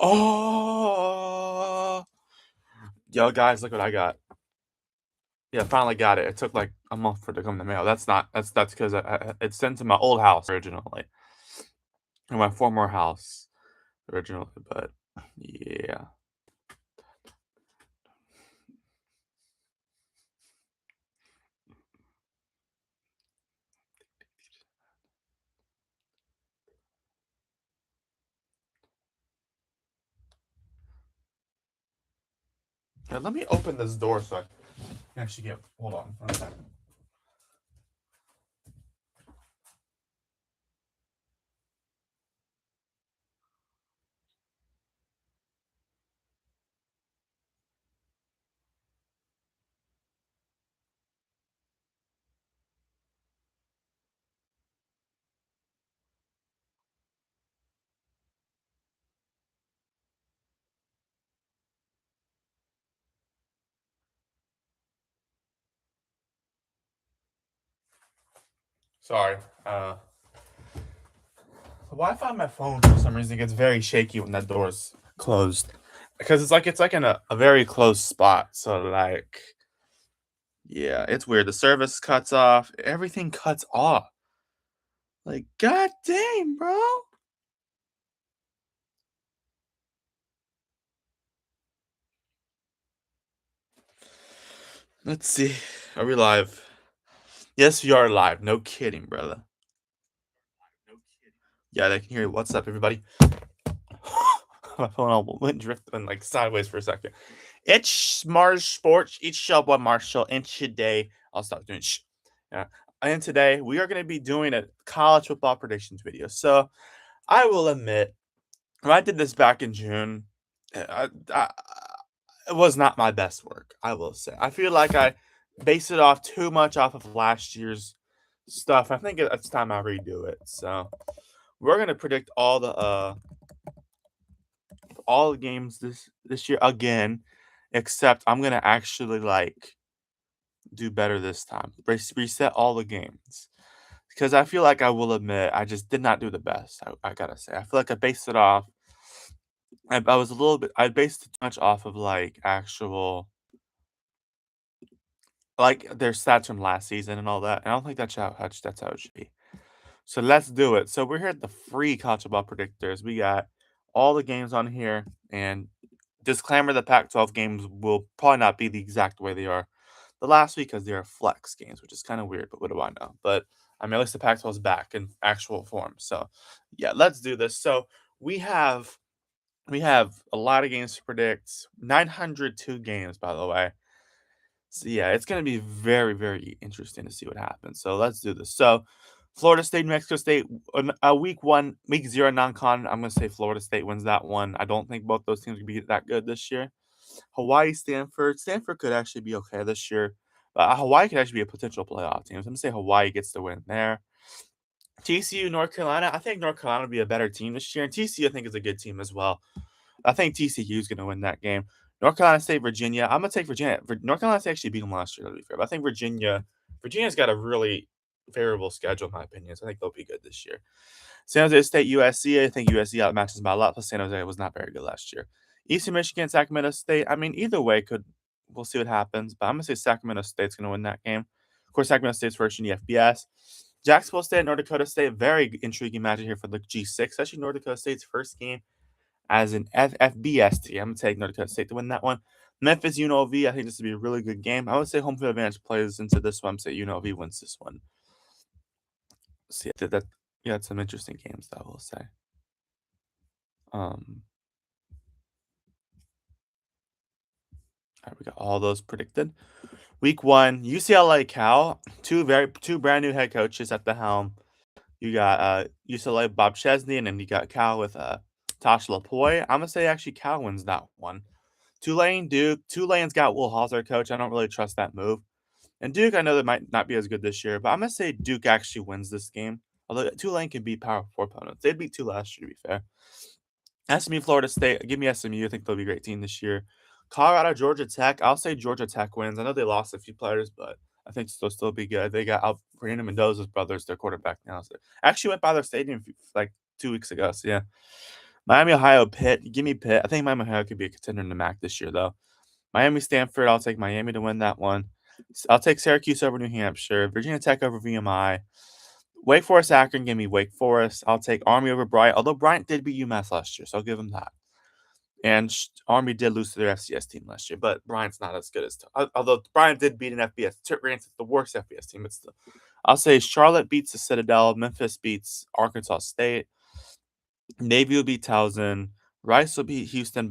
Oh, yo, guys, look what I got. Yeah, finally got it. It took like a month for it to come in the mail. That's because it's sent to my old house originally, and my former house originally. But yeah, yeah. Let me open this door so I can actually get. Hold on 1 second. Sorry. The Wi-Fi on my phone for some reason gets very shaky when that door's closed because it's like in a very close spot. So like, yeah, it's weird. The service cuts off. Everything cuts off. Like, god dang, bro. Let's see. Are we live? Yes, we are live. No kidding, brother. Yeah, they can hear you. What's up, everybody? My phone all went drifting like sideways for a second. It's Mars Sports. It's your boy Marshall. And today, I'll stop doing shh. Yeah. And today, we are going to be doing a college football predictions video. So, I will admit, when I did this back in June, it was not my best work, I will say. I feel like I based it off too much off of last year's stuff. I think it's time I redo it. So, we're going to predict all the games this year again, except I'm gonna actually like do better this time. Reset all the games because I feel like I will admit I just did not do the best. I gotta say I feel like I based it off. I was a little bit. I based it too much off of like actual like their stats from last season and all that. And I don't think that's how it should be. So let's do it. So we're here at the free college football predictors. We got all the games on here, and disclaimer: the Pac-12 games will probably not be the exact way they are the last week because they are flex games, which is kind of weird. But what do I know? But I mean, at least the Pac-12 is back in actual form. So yeah, let's do this. So we have we have a lot of games to predict. 902 games, by the way. So yeah, it's gonna be very, very interesting to see what happens. So let's do this. So Florida State, New Mexico State, week one, week zero non-con. I'm gonna say Florida State wins that one. I don't think both those teams will be that good this year. Hawaii, Stanford. Stanford could actually be okay this year. But Hawaii could actually be a potential playoff team. So I'm gonna say Hawaii gets the win there. TCU, North Carolina. I think North Carolina will be a better team this year, and TCU I think is a good team as well. I think TCU is going to win that game. North Carolina State, Virginia. I'm going to take Virginia. North Carolina State actually beat them last year, to be fair. But I think Virginia's got a really favorable schedule, in my opinion. So I think they'll be good this year. San Jose State, USC. I think USC outmatches by a lot. Plus, San Jose was not very good last year. Eastern Michigan, Sacramento State. I mean, either way, we'll see what happens. But I'm going to say Sacramento State's going to win that game. Of course, Sacramento State's first in the FBS. Jacksonville State, North Dakota State. Very intriguing matchup here for the G6. Actually, North Dakota State's first game as an FBS team. I'm going to take North Dakota State to win that one. Memphis, UNLV. I think this would be a really good game. I would say home field advantage plays into this one. I'm going to say UNLV wins this one. See, yeah, it's some interesting games, that I will say. All right, we got all those predicted. Week one, UCLA, Cal. Two brand new head coaches at the helm. You got UCLA, Bob Chesney, and then you got Cal with Tosh Lapoy. I'm gonna say actually Cal wins that one. Tulane, Duke. Tulane's got Will Hall their coach. I don't really trust that move. And Duke, I know they might not be as good this year, but I'm gonna say Duke actually wins this game. Although Tulane can beat Power 4 opponents. They beat 2 last year, to be fair. SMU, Florida State. Give me SMU. I think they'll be a great team this year. Colorado, Georgia Tech. I'll say Georgia Tech wins. I know they lost a few players, but I think they'll still be good. They got Brandon Mendoza's brother's their quarterback now. So actually went by their stadium like 2 weeks ago. So yeah, Miami, Ohio, Pitt. Give me Pitt. I think Miami, Ohio could be a contender in the MAC this year though. Miami, Stanford. I'll take Miami to win that one. I'll take Syracuse over New Hampshire. Virginia Tech over VMI. Wake Forest, Akron. Give me Wake Forest. I'll take Army over Bryant. Although Bryant did beat UMass last year, so I'll give them that. And Army did lose to their FCS team last year, but Bryant's not as good as. Although Bryant did beat an FBS, it's the worst FBS team. It's the. I'll say Charlotte beats the Citadel. Memphis beats Arkansas State. Navy will beat Towson. Rice will beat Houston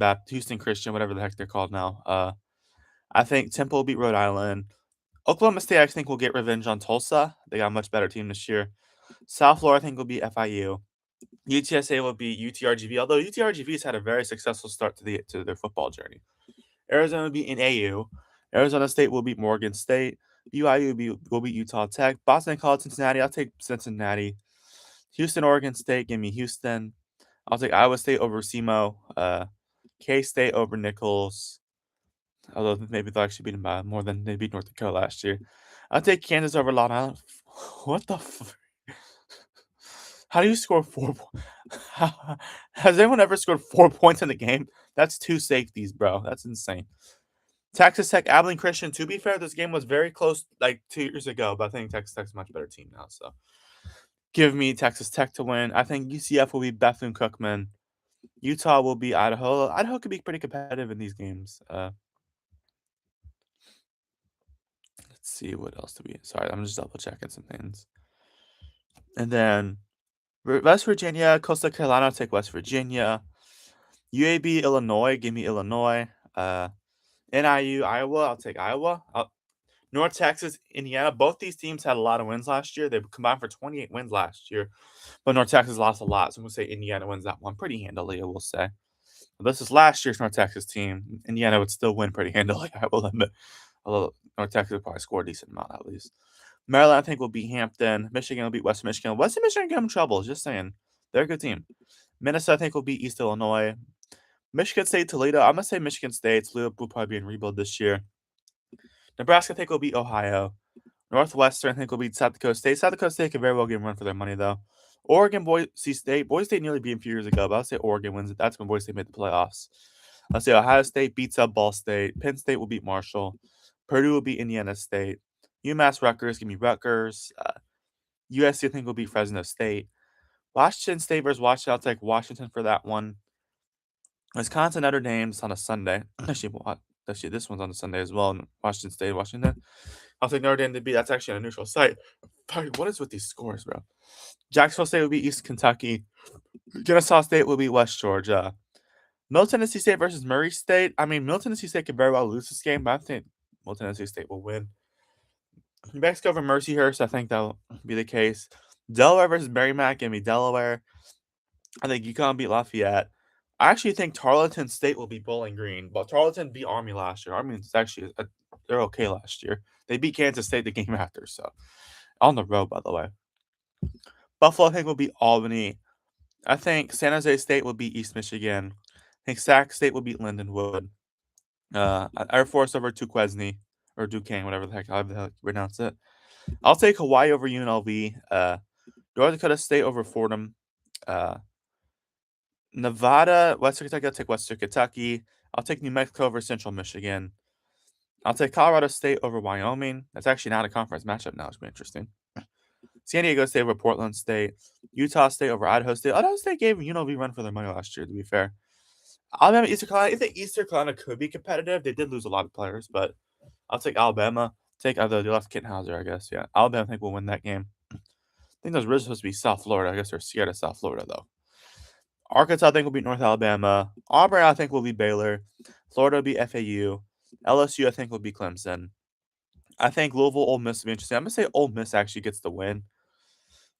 Christian, whatever the heck they're called now. I think Temple will beat Rhode Island. Oklahoma State, I think, will get revenge on Tulsa. They got a much better team this year. South Florida, I think, will beat FIU. UTSA will beat UTRGV, although UTRGV has had a very successful start to their football journey. Arizona will beat AU. Arizona State will beat Morgan State. BYU will beat Utah Tech. Boston College, Cincinnati. I'll take Cincinnati. Houston, Oregon State. Give me Houston. I'll take Iowa State over SEMO. K-State over Nichols. Although maybe they'll actually beat them by more than they beat North Dakota last year. I'll take Kansas over Long Island. What the How do you score 4 Has anyone ever scored 4 points in a game? That's 2 safeties, bro. That's insane. Texas Tech, Abilene Christian. To be fair, this game was very close like 2 years ago, but I think Texas Tech's a much better team now, so give me Texas Tech to win. I think UCF will be Bethune-Cookman. Utah will be Idaho. Idaho could be pretty competitive in these games. Let's see what else do we. Sorry, I'm just double checking some things. And then West Virginia, Coastal Carolina. I'll take West Virginia. UAB, Illinois. Give me Illinois. NIU, Iowa. I'll take Iowa. North Texas, Indiana. Both these teams had a lot of wins last year. They combined for 28 wins last year, but North Texas lost a lot. So I'm gonna say Indiana wins that one pretty handily. I will say. But this is last year's North Texas team. Indiana would still win pretty handily. I will admit. Although North Texas would probably score a decent amount at least. Maryland, I think, will beat Hampton. Michigan will beat Western Michigan. Western Michigan get in trouble. Just saying. They're a good team. Minnesota, I think, will beat East Illinois. Michigan State, Toledo. I'm going to say Michigan State. Toledo will probably be in rebuild this year. Nebraska, I think, will beat Ohio. Northwestern, I think, will beat South Dakota State. South Dakota State can very well get a run for their money, though. Oregon, Boise State. Boise State nearly beat them a few years ago, but I'll say Oregon wins it. That's when Boise State made the playoffs. I'll say Ohio State beats up Ball State. Penn State will beat Marshall. Purdue will beat Indiana State. UMass Rutgers, give me Rutgers. USC, I think, will beat Fresno State. Washington State versus Washington. I'll take Washington for that one. Wisconsin, Notre Dame. It's on a Sunday. Actually, this one's on a Sunday as well. Washington State, Washington. I'll take Notre Dame to beat. That's actually on a neutral site. What is with these scores, bro? Jacksonville State will beat East Kentucky. Kennesaw State will beat West Georgia. Middle Tennessee State versus Murray State. I mean, Middle Tennessee State could very well lose this game, but I think Middle Tennessee State will win. New Mexico over Mercyhurst. I think that'll be the case. Delaware versus Merrimack. Give me Delaware. I think UConn beat Lafayette. I actually think Tarleton State will beat Bowling Green, but Tarleton beat Army last year. Army is actually they're okay last year. They beat Kansas State the game after, so on the road, by the way. Buffalo, I think, will beat Albany. I think San Jose State will beat East Michigan. I think Sac State will beat Lindenwood. Air Force over Duquesne or Duquesne, whatever the heck you pronounce it. I'll take Hawaii over UNLV. North Dakota State over Fordham. Nevada, Western Kentucky. I'll take Western Kentucky. I'll take New Mexico over Central Michigan. I'll take Colorado State over Wyoming. That's actually not a conference matchup now. It's been interesting. San Diego State over Portland State. Utah State over Idaho State. Idaho State gave UNLV run for their money last year, to be fair. Alabama, Eastern Carolina. I think Eastern Carolina could be competitive. They did lose a lot of players, but I'll take Alabama. They left Kittenhauser, I guess. Yeah, Alabama, I think, will win that game. I think those originally supposed to be South Florida. I guess they're scared of South Florida, though. Arkansas, I think, will beat North Alabama. Auburn, I think, will be Baylor. Florida will be FAU. LSU, I think, will be Clemson. I think Louisville, Ole Miss will be interesting. I'm going to say Ole Miss actually gets the win.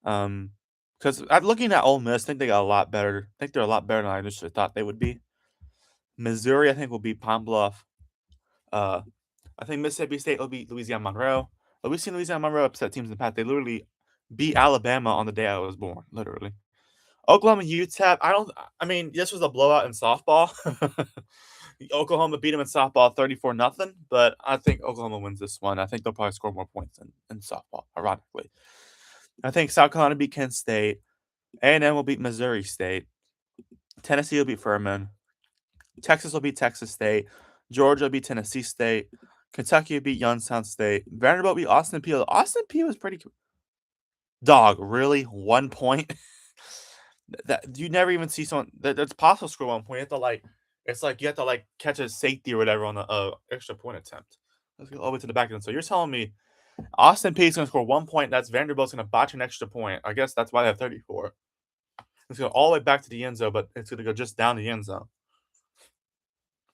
Because I'm looking at Ole Miss, I think they got a lot better. I think they're a lot better than I initially thought they would be. Missouri, I think, will beat Pine Bluff. I think Mississippi State will beat Louisiana Monroe. We've seen Louisiana Monroe upset teams in the past. They literally beat Alabama on the day I was born, literally. Oklahoma UTEP. I mean, this was a blowout in softball. Oklahoma beat them in softball 34 nothing, but I think Oklahoma wins this one. I think they'll probably score more points in softball, ironically. I think South Carolina beat Kent State. A&M will beat Missouri State. Tennessee will beat Furman. Texas will beat Texas State. Georgia will beat Tennessee State. Kentucky will beat Youngstown State. Vanderbilt beat Austin Peay. Austin Peay was pretty good. Dog, really? 1 point? that you never even see someone that's possible to score 1 point. You have to it's like you have to catch a safety or whatever on the extra point attempt. Let's go all the way to the back end. So you're telling me Austin Peay is going to score 1 point. That's Vanderbilt's going to botch an extra point. I guess that's why they have 34. It's going all the way back to the end zone, but it's going to go just down the end zone.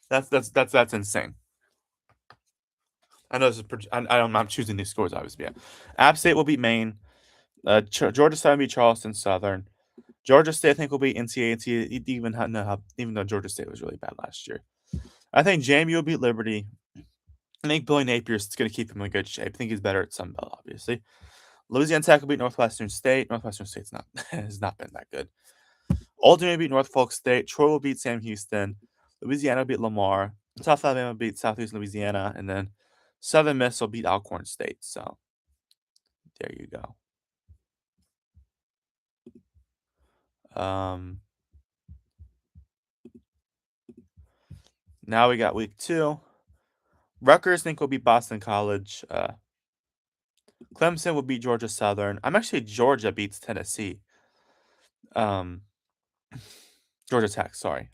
That's insane. I know this is. I'm not choosing these scores, obviously. Yeah. App State will beat Maine. Georgia State will beat Charleston Southern. Georgia State, I think, will beat NCAA. Even though Georgia State was really bad last year. I think JMU will beat Liberty. I think Billy Napier's going to keep him in good shape. I think he's better at Sunbelt, obviously. Louisiana Tech will beat Northwestern State. Northwestern State's not has not been that good. Oldham will beat Norfolk State. Troy will beat Sam Houston. Louisiana will beat Lamar. South Alabama will beat Southeast Louisiana. And then Southern Miss will beat Alcorn State. So there you go. Now we got week 2. Rutgers, I think, will beat Boston College. Clemson will beat Georgia Southern. I'm actually Georgia beats Tennessee. Georgia Tech, sorry.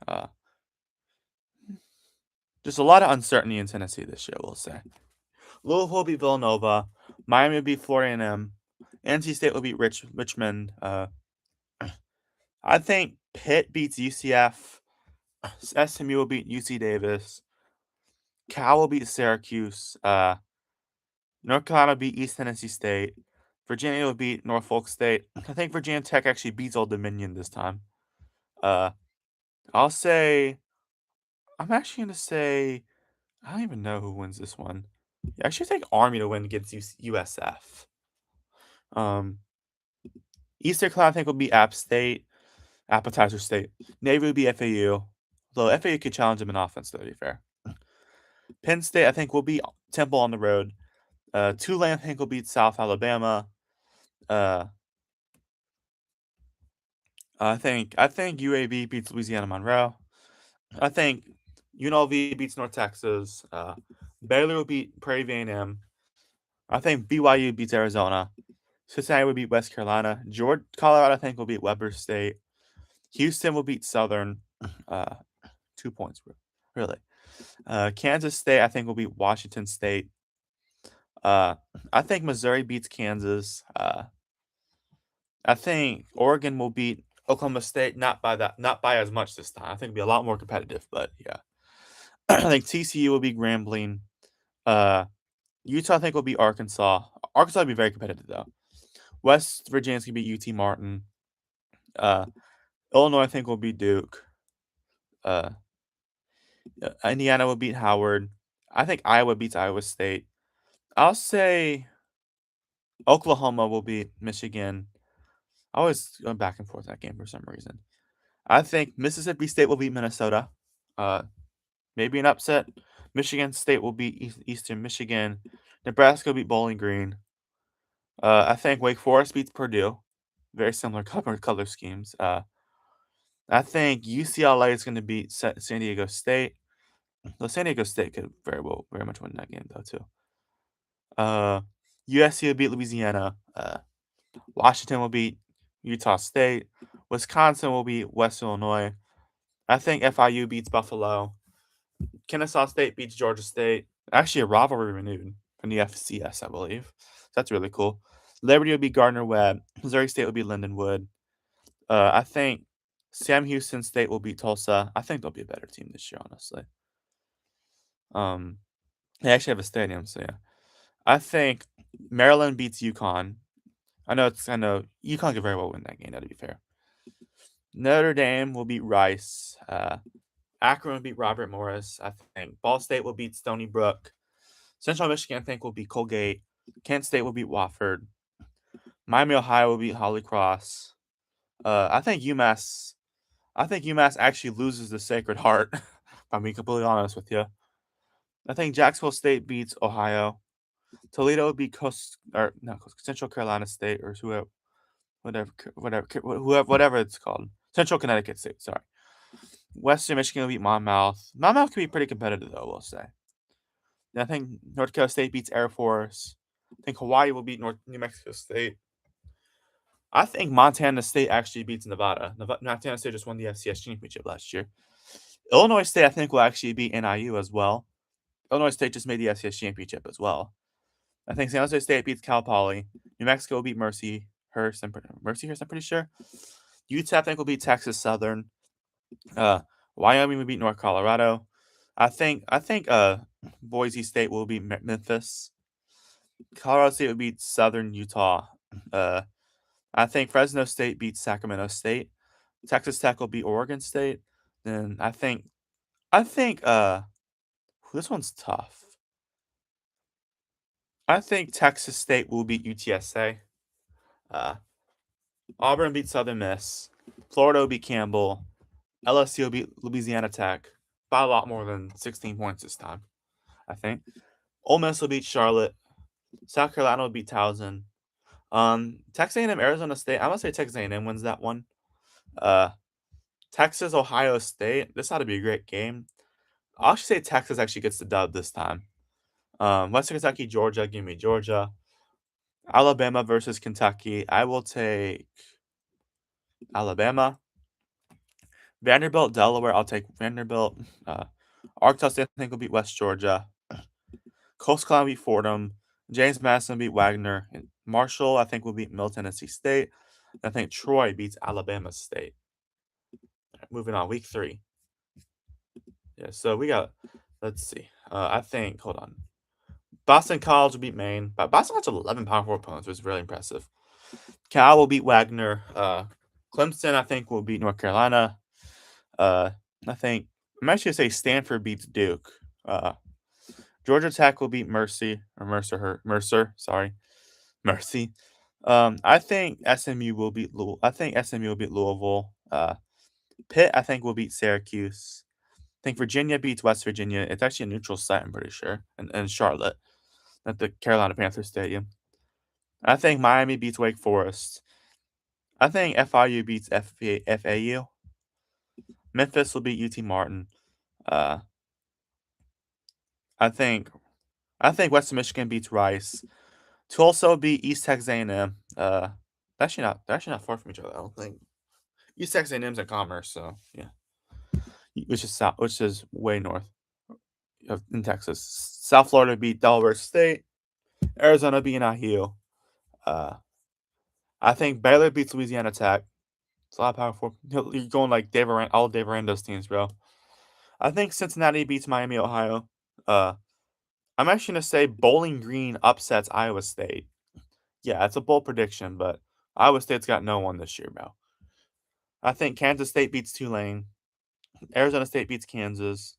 There's a lot of uncertainty in Tennessee this year, we'll say. Louisville will beat Villanova. Miami will beat Florida A&M. NC State will beat Richmond. I think Pitt beats UCF. SMU will beat UC Davis. Cal will beat Syracuse. North Carolina will beat East Tennessee State. Virginia will beat Norfolk State. I think Virginia Tech actually beats Old Dominion this time. I'm actually going to say, I don't even know who wins this one. I actually think Army to win against USF. Eastern Carolina, I think, will beat App State. Appetizer State. Navy will beat FAU. Though FAU could challenge them in offense, to be fair. Penn State, I think, will beat Temple on the road. Tulane, I think, will beat South Alabama. I think UAB beats Louisiana Monroe. I think UNLV beats North Texas. Baylor will beat Prairie View A&M. I think BYU beats Arizona. Cincinnati will beat West Carolina. Colorado, I think, will beat Weber State. Houston will beat Southern. 2 points, really. Kansas State, I think, will beat Washington State. I think Missouri beats Kansas. I think Oregon will beat Oklahoma State, not by as much this time. I think it'll be a lot more competitive, but yeah. I think TCU will beat Grambling. Utah, I think, will beat Arkansas. Arkansas will be very competitive, though. West Virginia's going to beat UT Martin. Illinois, I think, will beat Duke. Indiana will beat Howard. I think Iowa beats Iowa State. I'll say Oklahoma will beat Michigan. I always go back and forth that game for some reason. I think Mississippi State will beat Minnesota. Maybe an upset. Michigan State will beat Eastern Michigan. Nebraska will beat Bowling Green. I think Wake Forest beats Purdue. Very similar color schemes. I think UCLA is going to beat San Diego State. Though San Diego State could very much win that game, though, too. USC will beat Louisiana. Washington will beat Utah State. Wisconsin will beat West Illinois. I think FIU beats Buffalo. Kennesaw State beats Georgia State. Actually, a rivalry renewed from the FCS, I believe. That's really cool. Liberty will beat Gardner-Webb. Missouri State will beat Lindenwood. I think Sam Houston State will beat Tulsa. I think they'll be a better team this year, honestly. They actually have a stadium, so yeah. I think Maryland beats UConn. I know UConn could very well win that game, to be fair. Notre Dame will beat Rice. Akron will beat Robert Morris, I think. Ball State will beat Stony Brook. Central Michigan, I think, will beat Colgate. Kent State will beat Wofford. Miami, Ohio will beat Holy Cross. I think UMass actually loses the Sacred Heart I'll be completely honest with you. I think Jacksonville State beats Ohio. Toledo would beat Central Carolina State or whatever it's called. Central Connecticut State. Sorry. Western Michigan will beat Monmouth. Monmouth can be pretty competitive though. We'll say. I think North Dakota State beats Air Force. I think Hawaii will beat New Mexico State. I think Montana State actually beats Nevada. Montana State just won the FCS championship last year. Illinois State, I think, will actually beat NIU as well. Illinois State just made the FCS championship as well. I think San Jose State beats Cal Poly. New Mexico will beat Mercyhurst. I'm pretty sure. Utah, I think, will beat Texas Southern. Wyoming will beat North Colorado. I think Boise State will beat Memphis. Colorado State will beat Southern Utah. I think Fresno State beats Sacramento State. Texas Tech will beat Oregon State. Then I think this one's tough. I think Texas State will beat UTSA. Auburn beat Southern Miss. Florida will beat Campbell. LSU will beat Louisiana Tech by a lot more than 16 points this time, I think. Ole Miss will beat Charlotte. South Carolina will beat Towson. Texas A&M, Arizona State. I'm gonna say Texas A&M wins that one. Texas, Ohio State. This ought to be a great game. I'll actually say Texas actually gets the dub this time. Western Kentucky, Georgia. Give me Georgia. Alabama versus Kentucky. I will take Alabama. Vanderbilt, Delaware. I'll take Vanderbilt. Arkansas State, I think, will beat West Georgia. Coastal Carolina beat Fordham. James Madison beat Wagner. And Marshall, I think, will beat Middle Tennessee State. I think Troy beats Alabama State. Right, moving on, week 3. Yeah, so we got, let's see. I think, hold on. Boston College will beat Maine. But Boston has 11 Power 4 opponents, which is really impressive. Cal will beat Wagner. Clemson, I think, will beat North Carolina. I'm actually going to say Stanford beats Duke. Georgia Tech will beat Mercer. Sorry. Mercy. I think SMU will beat Louisville. Pitt, I think, will beat Syracuse. I think Virginia beats West Virginia. It's actually a neutral site, I'm pretty sure, in Charlotte at the Carolina Panthers Stadium. I think Miami beats Wake Forest. I think FIU beats FAU. Memphis will beat UT Martin. I think Western Michigan beats Rice. Tulsa will beat East Texas A&M. They're actually not far from each other. I don't think. East Texas A&M's in Commerce, so yeah, which is way north in Texas. South Florida beat Delaware State. Arizona beat NIU. I think Baylor beats Louisiana Tech. It's a lot of power for. You're going like all Dave Aranda's teams, bro. I think Cincinnati beats Miami, Ohio. I'm actually gonna say Bowling Green upsets Iowa State. Yeah, it's a bold prediction, but Iowa State's got no one this year, bro. I think Kansas State beats Tulane. Arizona State beats Kansas.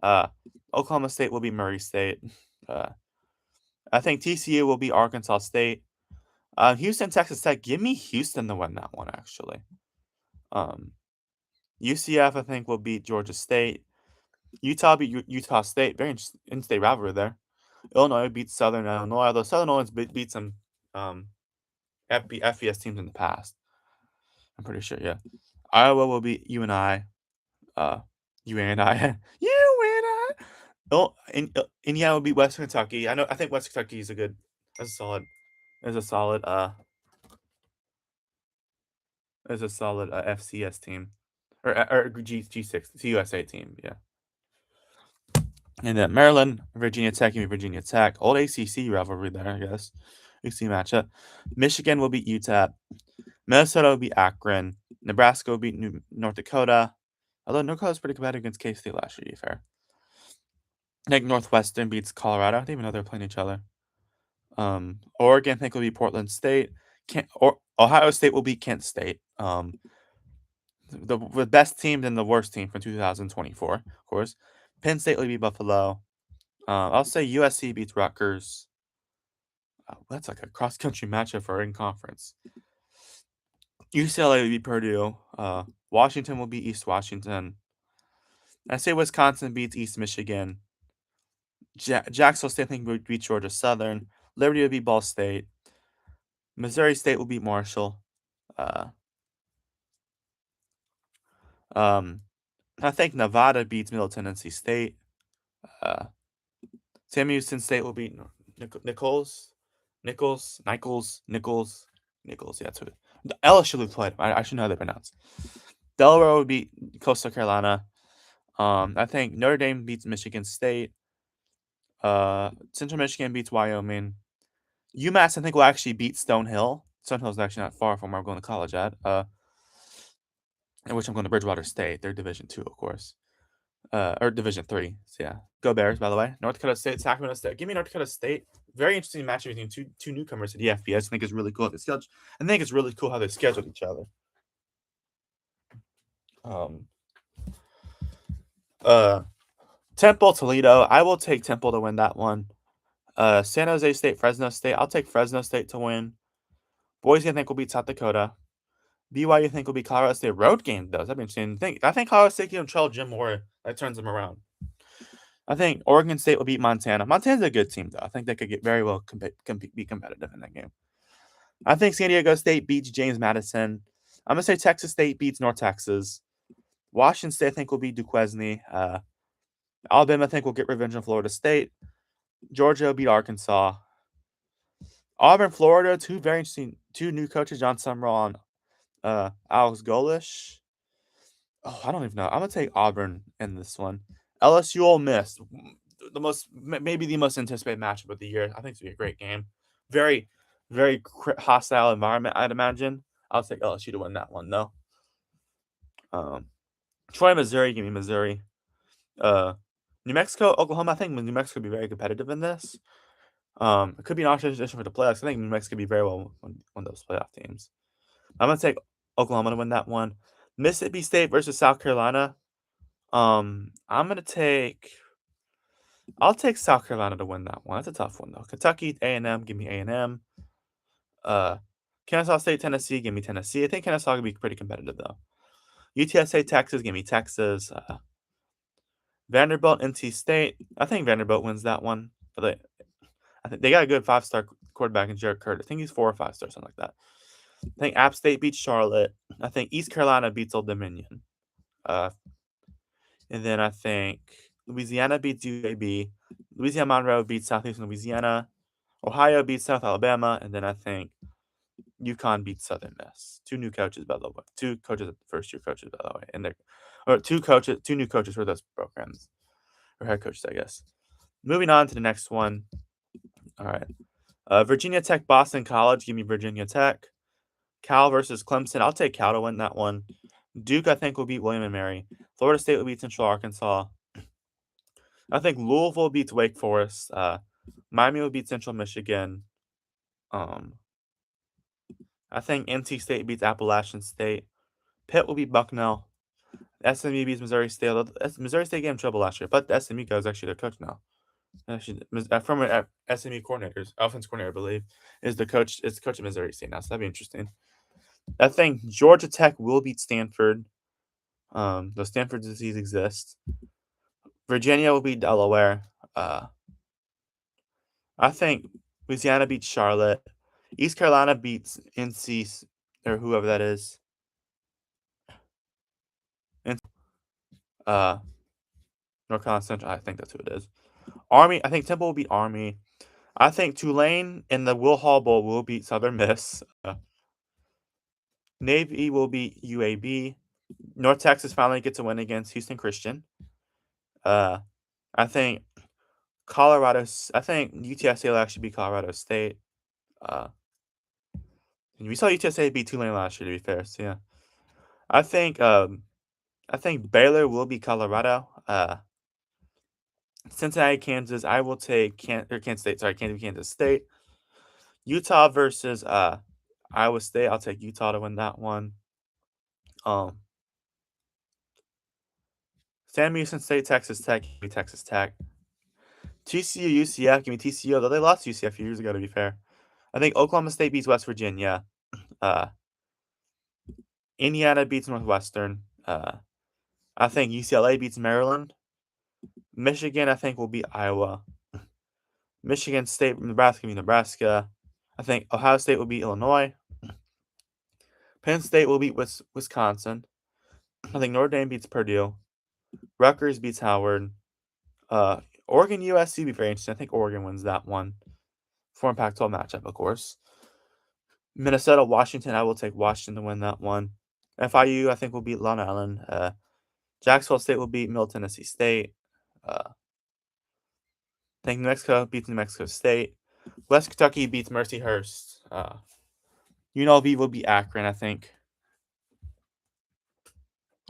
Oklahoma State will beat Murray State. I think TCU will beat Arkansas State. Houston, Texas Tech. Give me Houston to win that one, actually. UCF, I think, will beat Georgia State. Utah beat Utah State. Very in-state rivalry there. Illinois beats Southern Illinois, although Southern Illinois beat some FBS teams in the past. I'm pretty sure, yeah. Iowa will beat UNI. UNI. Indiana will beat West Kentucky. I think West Kentucky is a solid FCS team or G6 USA team, yeah. And then Maryland, Virginia Tech, and Virginia Tech. Old ACC rivalry there, I guess. ACC matchup. Michigan will beat UTEP. Minnesota will beat Akron. Nebraska will beat North Dakota. Although North Dakota was pretty competitive against K-State last year, to be fair. I think Northwestern beats Colorado. I didn't even know they were playing each other. Oregon, I think, will beat Portland State. Ohio State will beat Kent State. The best team and the worst team from 2024, of course. Penn State will beat Buffalo. I'll say USC beats Rutgers. That's like a cross-country matchup for in conference. UCLA will beat Purdue. Washington will beat East Washington. I say Wisconsin beats East Michigan. Jacksonville State I think would beat Georgia Southern. Liberty would beat Ball State. Missouri State will beat Marshall. Uh, um, I think Nevada beats Middle Tennessee State. Uh, Sam Houston State will beat Nichols. Yeah, that's what LSU would play. I should know how they pronounce. Delaware would beat Coastal Carolina. I think Notre Dame beats Michigan State. Central Michigan beats Wyoming. UMass, I think, will actually beat Stonehill. Stonehill's actually not far from where I'm going to college at. In which I'm going to Bridgewater State. They're Division 2, of course. Or Division 3. So, yeah. Go Bears, by the way. North Dakota State, Sacramento State. Give me North Dakota State. Very interesting matchup between two newcomers to the FBS. I think it's really cool. I think it's really cool how they scheduled each other. Temple, Toledo. I will take Temple to win that one. San Jose State, Fresno State. I'll take Fresno State to win. Boise, I think, will beat South Dakota. BYU, I think, will be Colorado State. Road game, though. That'd be interesting. I think Colorado State can control Jim Moore. That turns them around. I think Oregon State will beat Montana. Montana's a good team, though. I think they could get very well be competitive in that game. I think San Diego State beats James Madison. I'm going to say Texas State beats North Texas. Washington State, I think, will beat Duquesne. Alabama, I think, will get revenge on Florida State. Georgia will beat Arkansas. Auburn, Florida, two new coaches, John Summerall and Alex Golish. Oh, I don't even know. I'm going to take Auburn in this one. LSU Ole Miss, maybe the most anticipated matchup of the year. I think it's going to be a great game. Very, very hostile environment, I'd imagine. I'll take LSU to win that one, though. Troy, Missouri, give me Missouri. New Mexico, Oklahoma, I think New Mexico will be very competitive in this. It could be an option for the playoffs. I think New Mexico could be very well one of those playoff teams. I'm going to take Oklahoma to win that one. Mississippi State versus South Carolina. I'll take South Carolina to win that one. That's a tough one, though. Kentucky, A&M, give me A&M. Kennesaw State, Tennessee, give me Tennessee. I think Kennesaw will be pretty competitive, though. UTSA, Texas, give me Texas. Vanderbilt, NC State. I think Vanderbilt wins that one. But I think they got a good 5-star quarterback in Jared Curtis. I think he's 4 or 5 stars, something like that. I think App State beats Charlotte. I think East Carolina beats Old Dominion. And then I think Louisiana beats UAB. Louisiana Monroe beats Southeastern Louisiana. Ohio beats South Alabama. And then I think UConn beats Southern Miss. Two new coaches, by the way. Two coaches, first-year coaches, by the way. And two new coaches for those programs. Or head coaches, I guess. Moving on to the next one. All right. Virginia Tech, Boston College. Give me Virginia Tech. Cal versus Clemson. I'll take Cal to win that one. Duke, I think, will beat William & Mary. Florida State will beat Central Arkansas. I think Louisville beats Wake Forest. Miami will beat Central Michigan. I think NC State beats Appalachian State. Pitt will beat Bucknell. SMU beats Missouri State. Missouri State got in trouble last year, but the SMU guy is actually their coach now. Actually, former SMU coordinators, offense coordinator, I believe, is the coach. Is the coach of Missouri State now, so that'd be interesting. I think Georgia Tech will beat Stanford. The Stanford disease exists. Virginia will beat Delaware. I think Louisiana beats Charlotte. East Carolina beats NC or whoever that is. North Carolina Central. I think that's who it is. Army. I think Temple will beat Army. I think Tulane in the Will Hall Bowl will beat Southern Miss. Navy will beat UAB. North Texas finally gets a win against Houston Christian. I think UTSA will actually beat Colorado State. And we saw UTSA beat Tulane last year, to be fair. So yeah, I think Baylor will beat Colorado. Cincinnati, Kansas. I will take Kansas State. Sorry, Kansas State. Utah versus Iowa State. I'll take Utah to win that one. Sam Houston State, Texas Tech. Give me Texas Tech. TCU, UCF. Give me TCU. Although they lost to UCF a few years ago, to be fair. I think Oklahoma State beats West Virginia. Indiana beats Northwestern. I I think UCLA beats Maryland. Michigan, I think, will beat Iowa. Michigan State, Nebraska beat Nebraska. I think Ohio State will beat Illinois. Penn State will beat Wisconsin. I think Notre Dame beats Purdue. Rutgers beats Howard. Uh, Oregon USC be very interesting. I think Oregon wins that one. For Pac-12 matchup, of course. Minnesota Washington, I will take Washington to win that one. FIU, I think, will beat Long Island. Jacksonville State will beat Middle Tennessee State. I think New Mexico beats New Mexico State. West Kentucky beats Mercyhurst. UNLV will beat Akron, I think.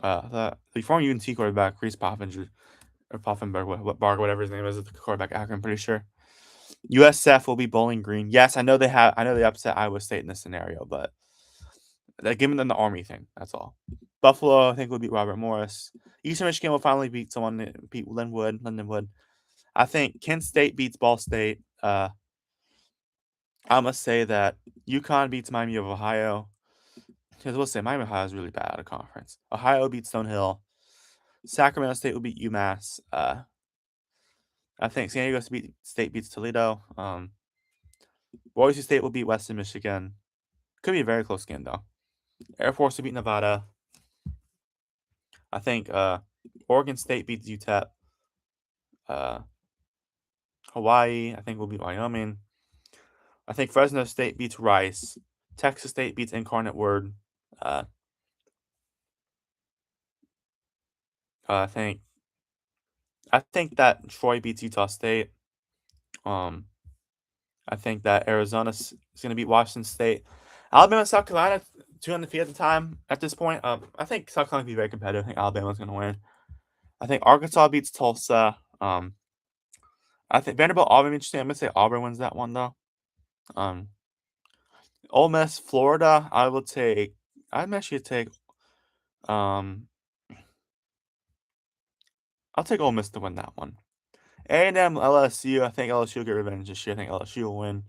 The former UNC quarterback, Reese Poffenberg, whatever his name is the quarterback Akron, I'm pretty sure. USF will be Bowling Green. Yes, I know they upset Iowa State in this scenario, but they're giving them the Army thing. That's all. Buffalo, I think, will beat Robert Morris. Eastern Michigan will finally beat Lindenwood. I think Kent State beats Ball State. I must say that UConn beats Miami of Ohio. Because we'll say Miami of Ohio is really bad at a conference. Ohio beats Stonehill. Sacramento State will beat UMass. I think San Diego State beats Toledo. Boise State will beat Western Michigan. Could be a very close game, though. Air Force will beat Nevada. I think Oregon State beats UTEP. Hawaii, I think, will beat Wyoming. I think Fresno State beats Rice. Texas State beats Incarnate Word. I think that Troy beats Utah State. I think that Arizona's going to beat Washington State. Alabama, South Carolina, 200 feet at the time. At this point, I think South Carolina will be very competitive. I think Alabama's going to win. I think Arkansas beats Tulsa. I think Vanderbilt Auburn interesting. I'm going to say Auburn wins that one though. Ole Miss, Florida. I'm actually take. I'll take Ole Miss to win that one. A&M, LSU. I think LSU will get revenge this year. I think LSU will win.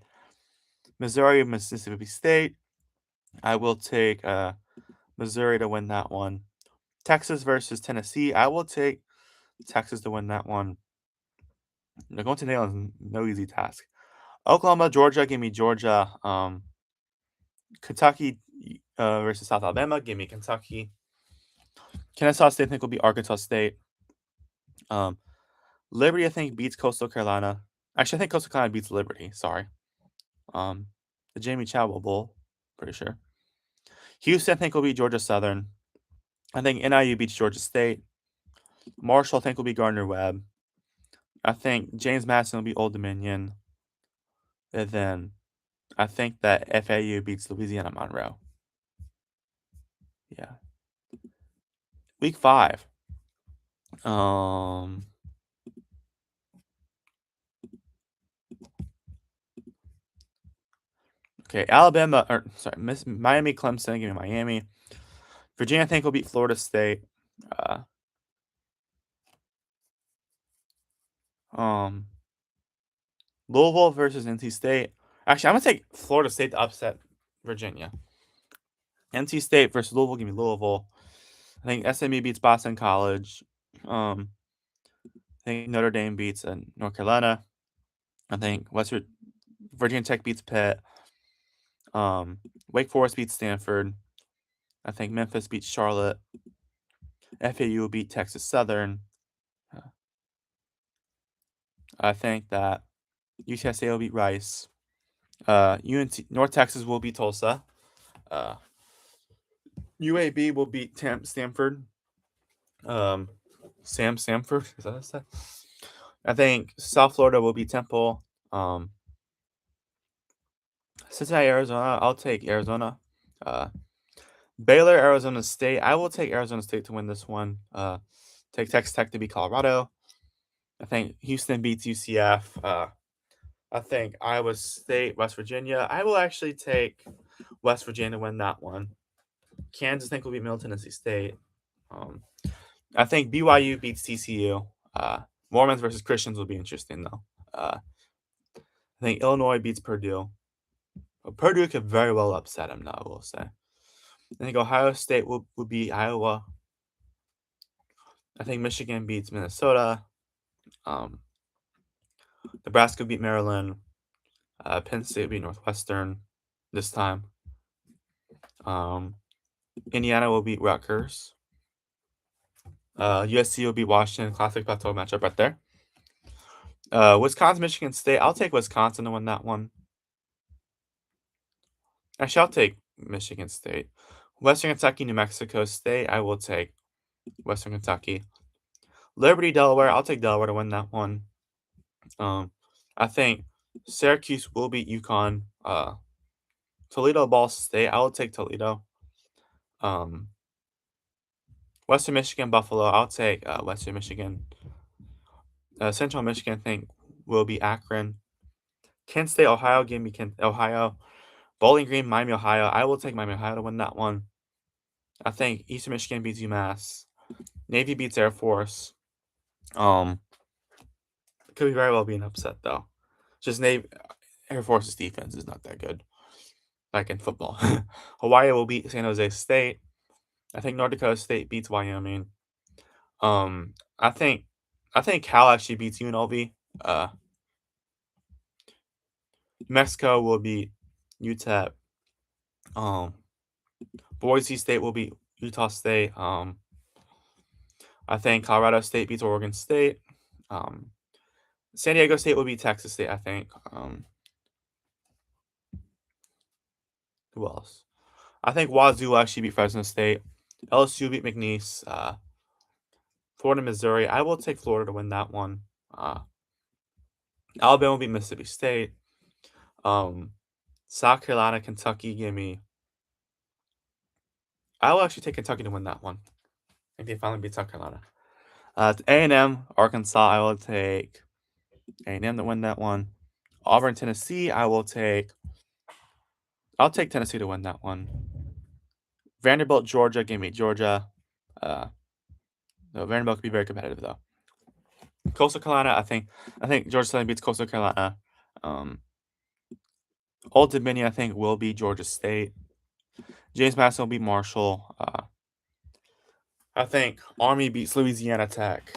Missouri, Mississippi State. I will take Missouri to win that one. Texas versus Tennessee. I will take Texas to win that one. They're going to nail is no easy task. Oklahoma, Georgia. Give me Georgia. Kentucky versus South Alabama. Give me Kentucky. Kennesaw State, I think, will be Arkansas State. Liberty, I think, beats Coastal Carolina. Actually, I think Coastal Carolina beats Liberty. Sorry. The Jamie Chadwell Bowl, pretty sure. Houston, I think, will beat Georgia Southern. I think NIU beats Georgia State. Marshall, I think, will be Gardner-Webb. I think James Madison will be Old Dominion. And then I think that FAU beats Louisiana Monroe. Yeah. Week 5. Okay, Miami, Clemson, give me Miami. Virginia, I think, will beat Florida State. Louisville versus NC State. Actually, I'm gonna take Florida State to upset Virginia. NC State versus Louisville, give me Louisville. I think SMU beats Boston College. I think Notre Dame beats North Carolina. I think Virginia Tech beats Pitt. Wake Forest beats Stanford. I think Memphis beats Charlotte. FAU will beat Texas Southern. I think that UTSA will beat Rice. North Texas will beat Tulsa. UAB will beat Stanford. Sam Stanford, is that what I said? I think South Florida will beat Temple. Cincinnati, Arizona. I'll take Arizona. Baylor, Arizona State. I will take Arizona State to win this one. Take Texas Tech to beat Colorado. I think Houston beats UCF. I think Iowa State, West Virginia. I will actually take West Virginia to win that one. Kansas, I think, will beat Middle Tennessee State. I think BYU beats TCU. Mormons versus Christians will be interesting, though. I think Illinois beats Purdue. Purdue could very well upset them, though, I will say. I think Ohio State will beat Iowa. I think Michigan beats Minnesota. Nebraska beat Maryland. Penn State beat Northwestern this time. Indiana will beat Rutgers. USC will beat Washington. Classic plateau matchup right there. Wisconsin, Michigan State. I'll take Wisconsin to win that one. Actually, I'll take Michigan State. Western Kentucky, New Mexico State. I will take Western Kentucky. Liberty, Delaware. I'll take Delaware to win that one. I think Syracuse will beat UConn. Toledo, Ball State. I will take Toledo. Western Michigan, Buffalo. I'll take Western Michigan. Central Michigan, I think, will be Akron. Kent State, Ohio. Give me Ohio. Bowling Green, Miami, Ohio. I will take Miami, Ohio to win that one. I think Eastern Michigan beats UMass. Navy beats Air Force. Could be very well be an upset though. Just Air Force's defense is not that good, like in football. Hawaii will beat San Jose State. I think North Dakota State beats Wyoming. I think Cal actually beats UNLV. Mexico will beat UTEP. Boise State will beat Utah State. I think Colorado State beats Oregon State. San Diego State will beat Texas State, I think. Who else? I think Wazoo will actually beat Fresno State. LSU beat McNeese. Florida, Missouri. I will take Florida to win that one. Alabama will beat Mississippi State. South Carolina, Kentucky. Give me. I will actually take Kentucky to win that one. I think they finally beat South Carolina. A&M, Arkansas. I will take A&M to win that one. Auburn, Tennessee. I'll take Tennessee to win that one. Vanderbilt, Georgia. Give me Georgia. No, Vanderbilt could be very competitive though. Coastal Carolina. I think Georgia Southern beats Coastal Carolina. Old Dominion. I think will be Georgia State. James Madison will beat Marshall. I think Army beats Louisiana Tech.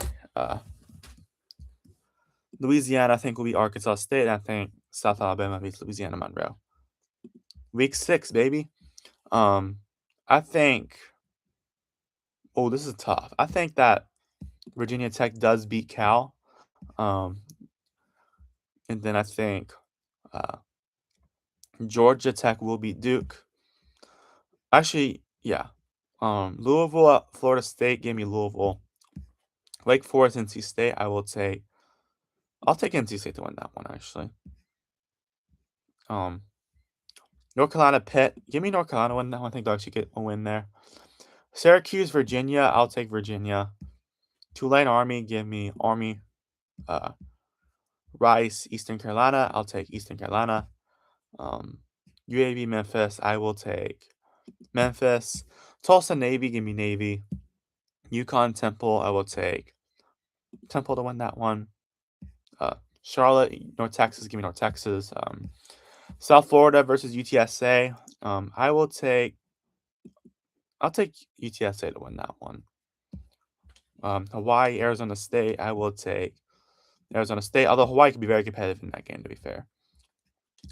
Louisiana, I think, will beat Arkansas State. And I think South Alabama beats Louisiana Monroe. Week 6, baby. I think. Oh, this is tough. I think that Virginia Tech does beat Cal. And then I think Georgia Tech will beat Duke. Actually, yeah. Louisville, Florida State. Give me Louisville. Wake Forest, NC State. I'll take NC State to win that one, actually. North Carolina, Pitt. Give me North Carolina to win that one. I think they'll actually get a win there. Syracuse, Virginia. I'll take Virginia. Tulane, Army. Give me Army. Rice, Eastern Carolina. I'll take Eastern Carolina. UAB, Memphis. I will take Memphis. Tulsa, Navy. Give me Navy. UConn, Temple. I will take Temple to win that one. Charlotte, North Texas. Give me North Texas. South Florida versus UTSA. I'll take UTSA to win that one. Hawaii, Arizona State. I will take Arizona State. Although Hawaii could be very competitive in that game, to be fair.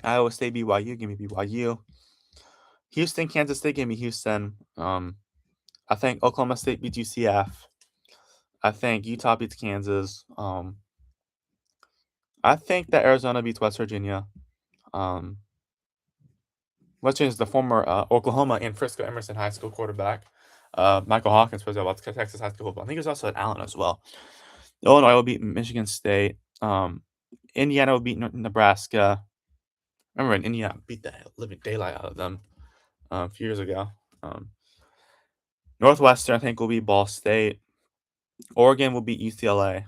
Iowa State, BYU. Give me BYU. Houston, Kansas State. Give me Houston. I think Oklahoma State beats UCF. I think Utah beats Kansas. I think that Arizona beats West Virginia. West Virginia is the former Oklahoma and Frisco Emerson High School quarterback. Michael Hawkins was about Texas high school football. I think he was also at Allen as well. Illinois will beat Michigan State. Indiana will beat Nebraska. I remember when Indiana beat the living daylight out of them a few years ago. Northwestern, I think, will beat Ball State. Oregon will beat UCLA.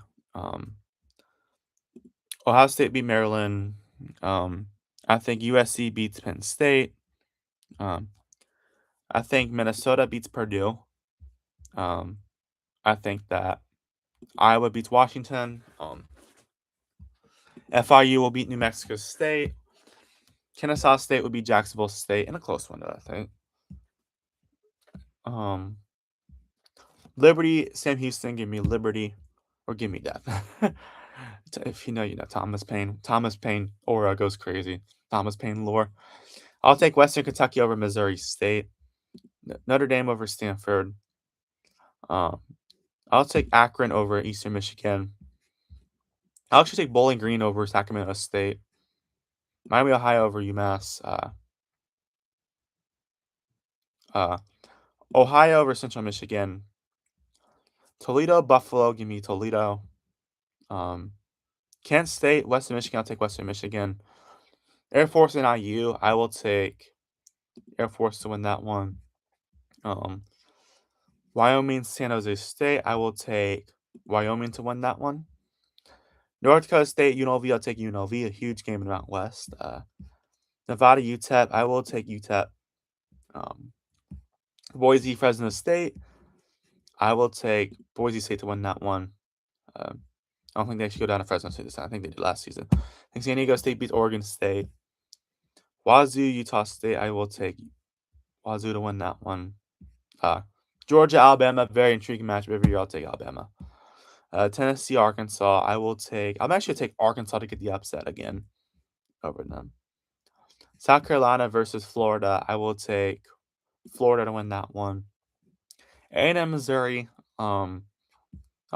Ohio State beat Maryland. I think USC beats Penn State. I think Minnesota beats Purdue. I think that Iowa beats Washington. FIU will beat New Mexico State. Kennesaw State will beat Jacksonville State in a close one, I think. Liberty, Sam Houston, give me Liberty, or give me that. If you know, you know Thomas Paine. Thomas Paine aura goes crazy. Thomas Paine lore. I'll take Western Kentucky over Missouri State. Notre Dame over Stanford. Um, I'll take Akron over Eastern Michigan. I'll actually take Bowling Green over Sacramento State. Miami, Ohio over UMass. Uh, Ohio over Central Michigan. Toledo, Buffalo, give me Toledo. Kent State, Western Michigan, I'll take Western Michigan. Air Force and IU, I will take Air Force to win that one. Wyoming, San Jose State, I will take Wyoming to win that one. North Dakota State, UNLV, I'll take UNLV, a huge game in the Mountain West. Nevada, UTEP, I will take UTEP. Boise, Fresno State, I will take Boise State to win that one. I don't think they should go down to Fresno State this time. I think they did last season. I think San Diego State beats Oregon State. Wazoo, Utah State, I will take Wazoo to win that one. Georgia, Alabama, very intriguing matchup every year. I'll take Alabama. Tennessee, Arkansas, I'm actually going to take Arkansas to get the upset again over them. South Carolina versus Florida, I will take Florida to win that one. A&M, Missouri, I'll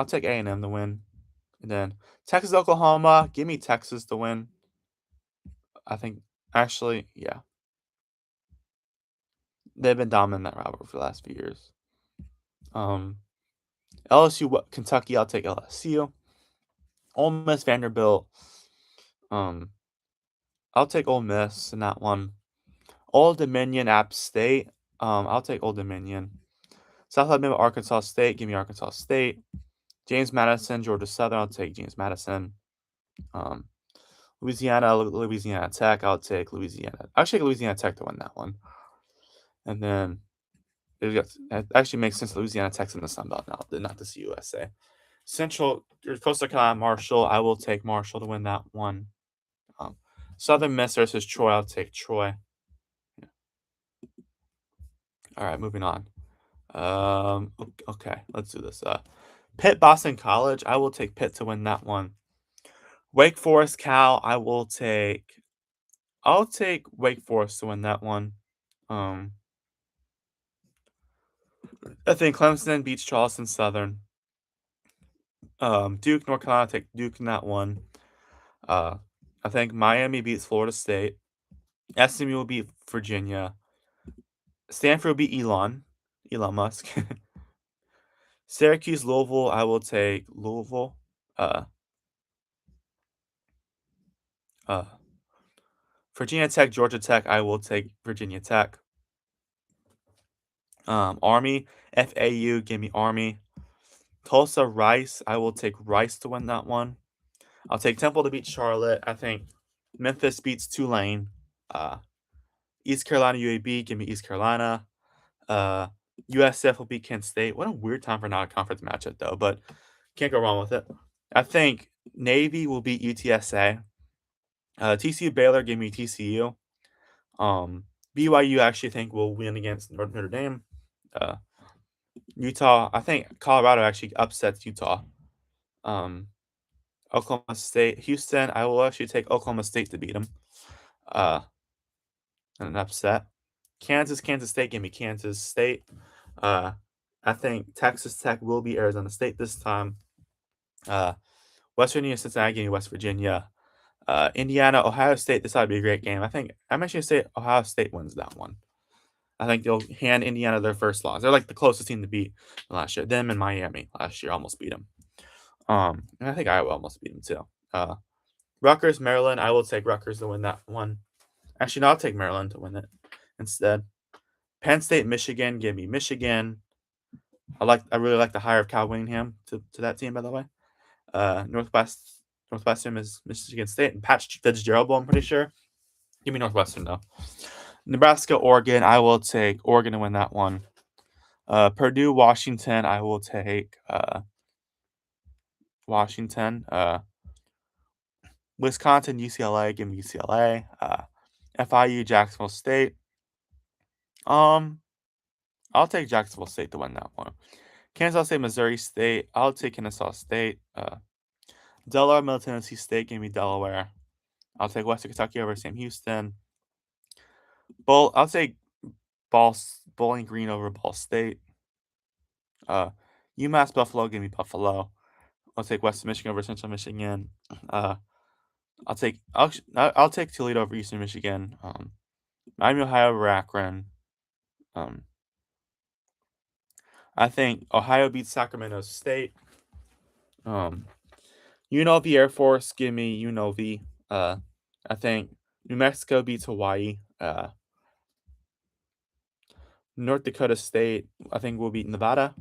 take A&M to win. And then Texas, Oklahoma, give me Texas to win. I think, actually, yeah. They've been dominant in that rivalry for the last few years. LSU, Kentucky, I'll take LSU. Ole Miss, Vanderbilt, I'll take Ole Miss in that one. Old Dominion, App State, I'll take Old Dominion. South Alabama, Arkansas State, give me Arkansas State. James Madison, Georgia Southern, I'll take James Madison. Louisiana Tech, I'll take Louisiana. I'll take Louisiana Tech to win that one. And then it actually makes sense. Louisiana Tech's in the Sun Belt now, not the CUSA. Central Coastal Carolina, Marshall, I will take Marshall to win that one. Southern Miss versus Troy, I'll take Troy. Yeah. All right, moving on. Okay, let's do this. Pitt, Boston College, I will take Pitt to win that one. Wake Forest, Cal, I'll take Wake Forest to win that one. I think Clemson beats Charleston Southern. Duke, North Carolina, take Duke in that one. I think Miami beats Florida State. SMU will beat Virginia. Stanford will beat Elon Musk. Syracuse, Louisville, I will take Louisville. Virginia Tech, Georgia Tech, I will take Virginia Tech. Army, FAU, give me Army. Tulsa, Rice, I will take Rice to win that one. I'll take Temple to beat Charlotte. I think Memphis beats Tulane. East Carolina, UAB, give me East Carolina. USF will beat Kent State. What a weird time for not a conference matchup, though, but can't go wrong with it. I think Navy will beat UTSA. TCU, Baylor, give me TCU. BYU, actually think will win against Notre Dame. Utah, I think Colorado actually upsets Utah. Oklahoma State, Houston, I will actually take Oklahoma State to beat them. An upset. Kansas State, give me Kansas State. I think Texas Tech will beat Arizona State this time. West Virginia, Cincinnati, give me West Virginia. Indiana, Ohio State, this ought to be a great game. I'm actually going to say Ohio State wins that one. I think they'll hand Indiana their first loss. They're like the closest team to beat last year. Them and Miami last year almost beat them. And I think Iowa almost beat them too. Rutgers, Maryland, I will take Rutgers to win that one. Actually, no, I'll take Maryland to win it instead. Penn State, Michigan, give me Michigan. I really like the hire of Cal Whittingham to that team, by the way. Northwestern is Michigan State and Pat Fitzgerald, I'm pretty sure. Give me Northwestern though. Nebraska, Oregon, I will take Oregon to win that one. Purdue, Washington, I will take Washington. Wisconsin, UCLA, give me UCLA. FIU, Jacksonville State. I'll take Jacksonville State to win that one. Kansas State, Missouri State. I'll take Kennesaw State. Delaware, Middle Tennessee State. Give me Delaware. I'll take Western Kentucky over Sam Houston. I'll take Bowling Green over Ball State. UMass Buffalo. Give me Buffalo. I'll take Western Michigan over Central Michigan. I'll take Toledo over Eastern Michigan. Miami, Ohio over Akron. I think Ohio beats Sacramento State. UNLV Air Force, give me UNLV. I think New Mexico beats Hawaii. North Dakota State, I think will beat Nevada.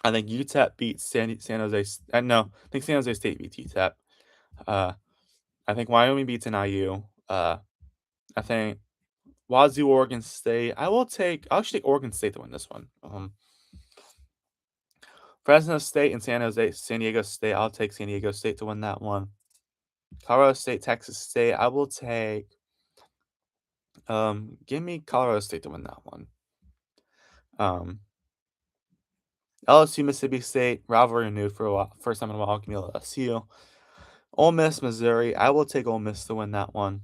I think UTEP beats San Jose. No, I think San Jose State beats UTEP. I think Wyoming beats NIU. I think Wazoo, Oregon State. I'll actually take Oregon State to win this one. Fresno State and San Diego State. I'll take San Diego State to win that one. Colorado State, Texas State. I will take. Give me Colorado State to win that one. LSU, Mississippi State. Rivalry renewed for a while. First time in a while. Give me LSU. Ole Miss, Missouri. I will take Ole Miss to win that one.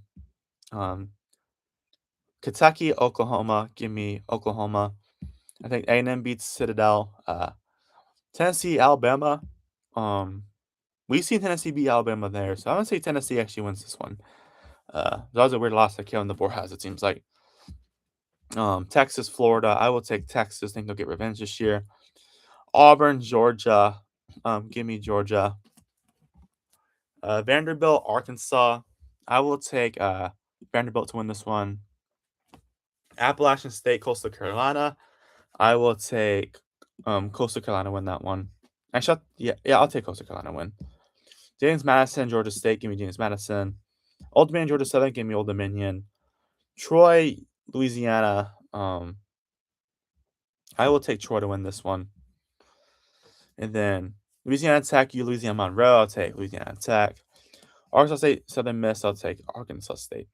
Kentucky, Oklahoma. Give me Oklahoma. I think A&M beats Citadel. Tennessee, Alabama. We've seen Tennessee beat Alabama there, so I'm gonna say Tennessee actually wins this one. That was a weird loss that Kevin DeBoer has. It seems like. Texas, Florida. I will take Texas. I think they'll get revenge this year. Auburn, Georgia. Give me Georgia. Vanderbilt, Arkansas. I will take Vanderbilt to win this one. Appalachian State, Coastal Carolina. I will take Coastal Carolina win that one. Actually, I'll take Coastal Carolina win. James Madison, Georgia State. Give me James Madison. Old Dominion, Georgia Southern. Give me Old Dominion. Troy, Louisiana. I will take Troy to win this one. And then Louisiana Tech, Louisiana Monroe. I'll take Louisiana Tech. Arkansas State, Southern Miss. I'll take Arkansas State.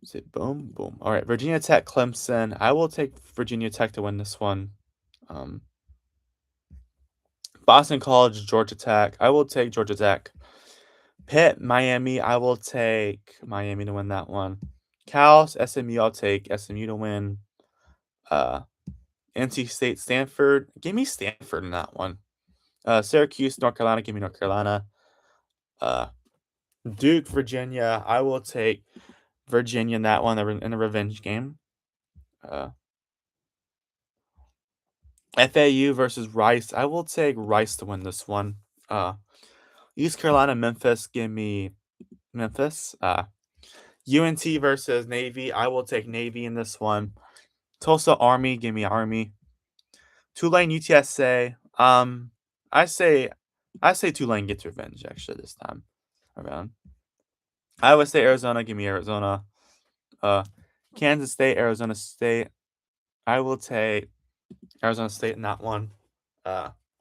Say boom, boom. All right, Virginia Tech, Clemson. I will take Virginia Tech to win this one. Boston College, Georgia Tech. I will take Georgia Tech. Pitt, Miami. I will take Miami to win that one. Cal, SMU. I'll take SMU to win. NC State, Stanford. Give me Stanford in that one. Syracuse, North Carolina. Give me North Carolina. Duke, Virginia. I will take Virginia in that one in a revenge game. FAU versus Rice. I will take Rice to win this one. East Carolina, Memphis. Give me Memphis. UNT versus Navy. I will take Navy in this one. Tulsa, Army. Give me Army. Tulane, UTSA. I say Tulane gets revenge actually this time around. Iowa State, Arizona. Give me Arizona. Kansas State, Arizona State. I will take Arizona State in that one.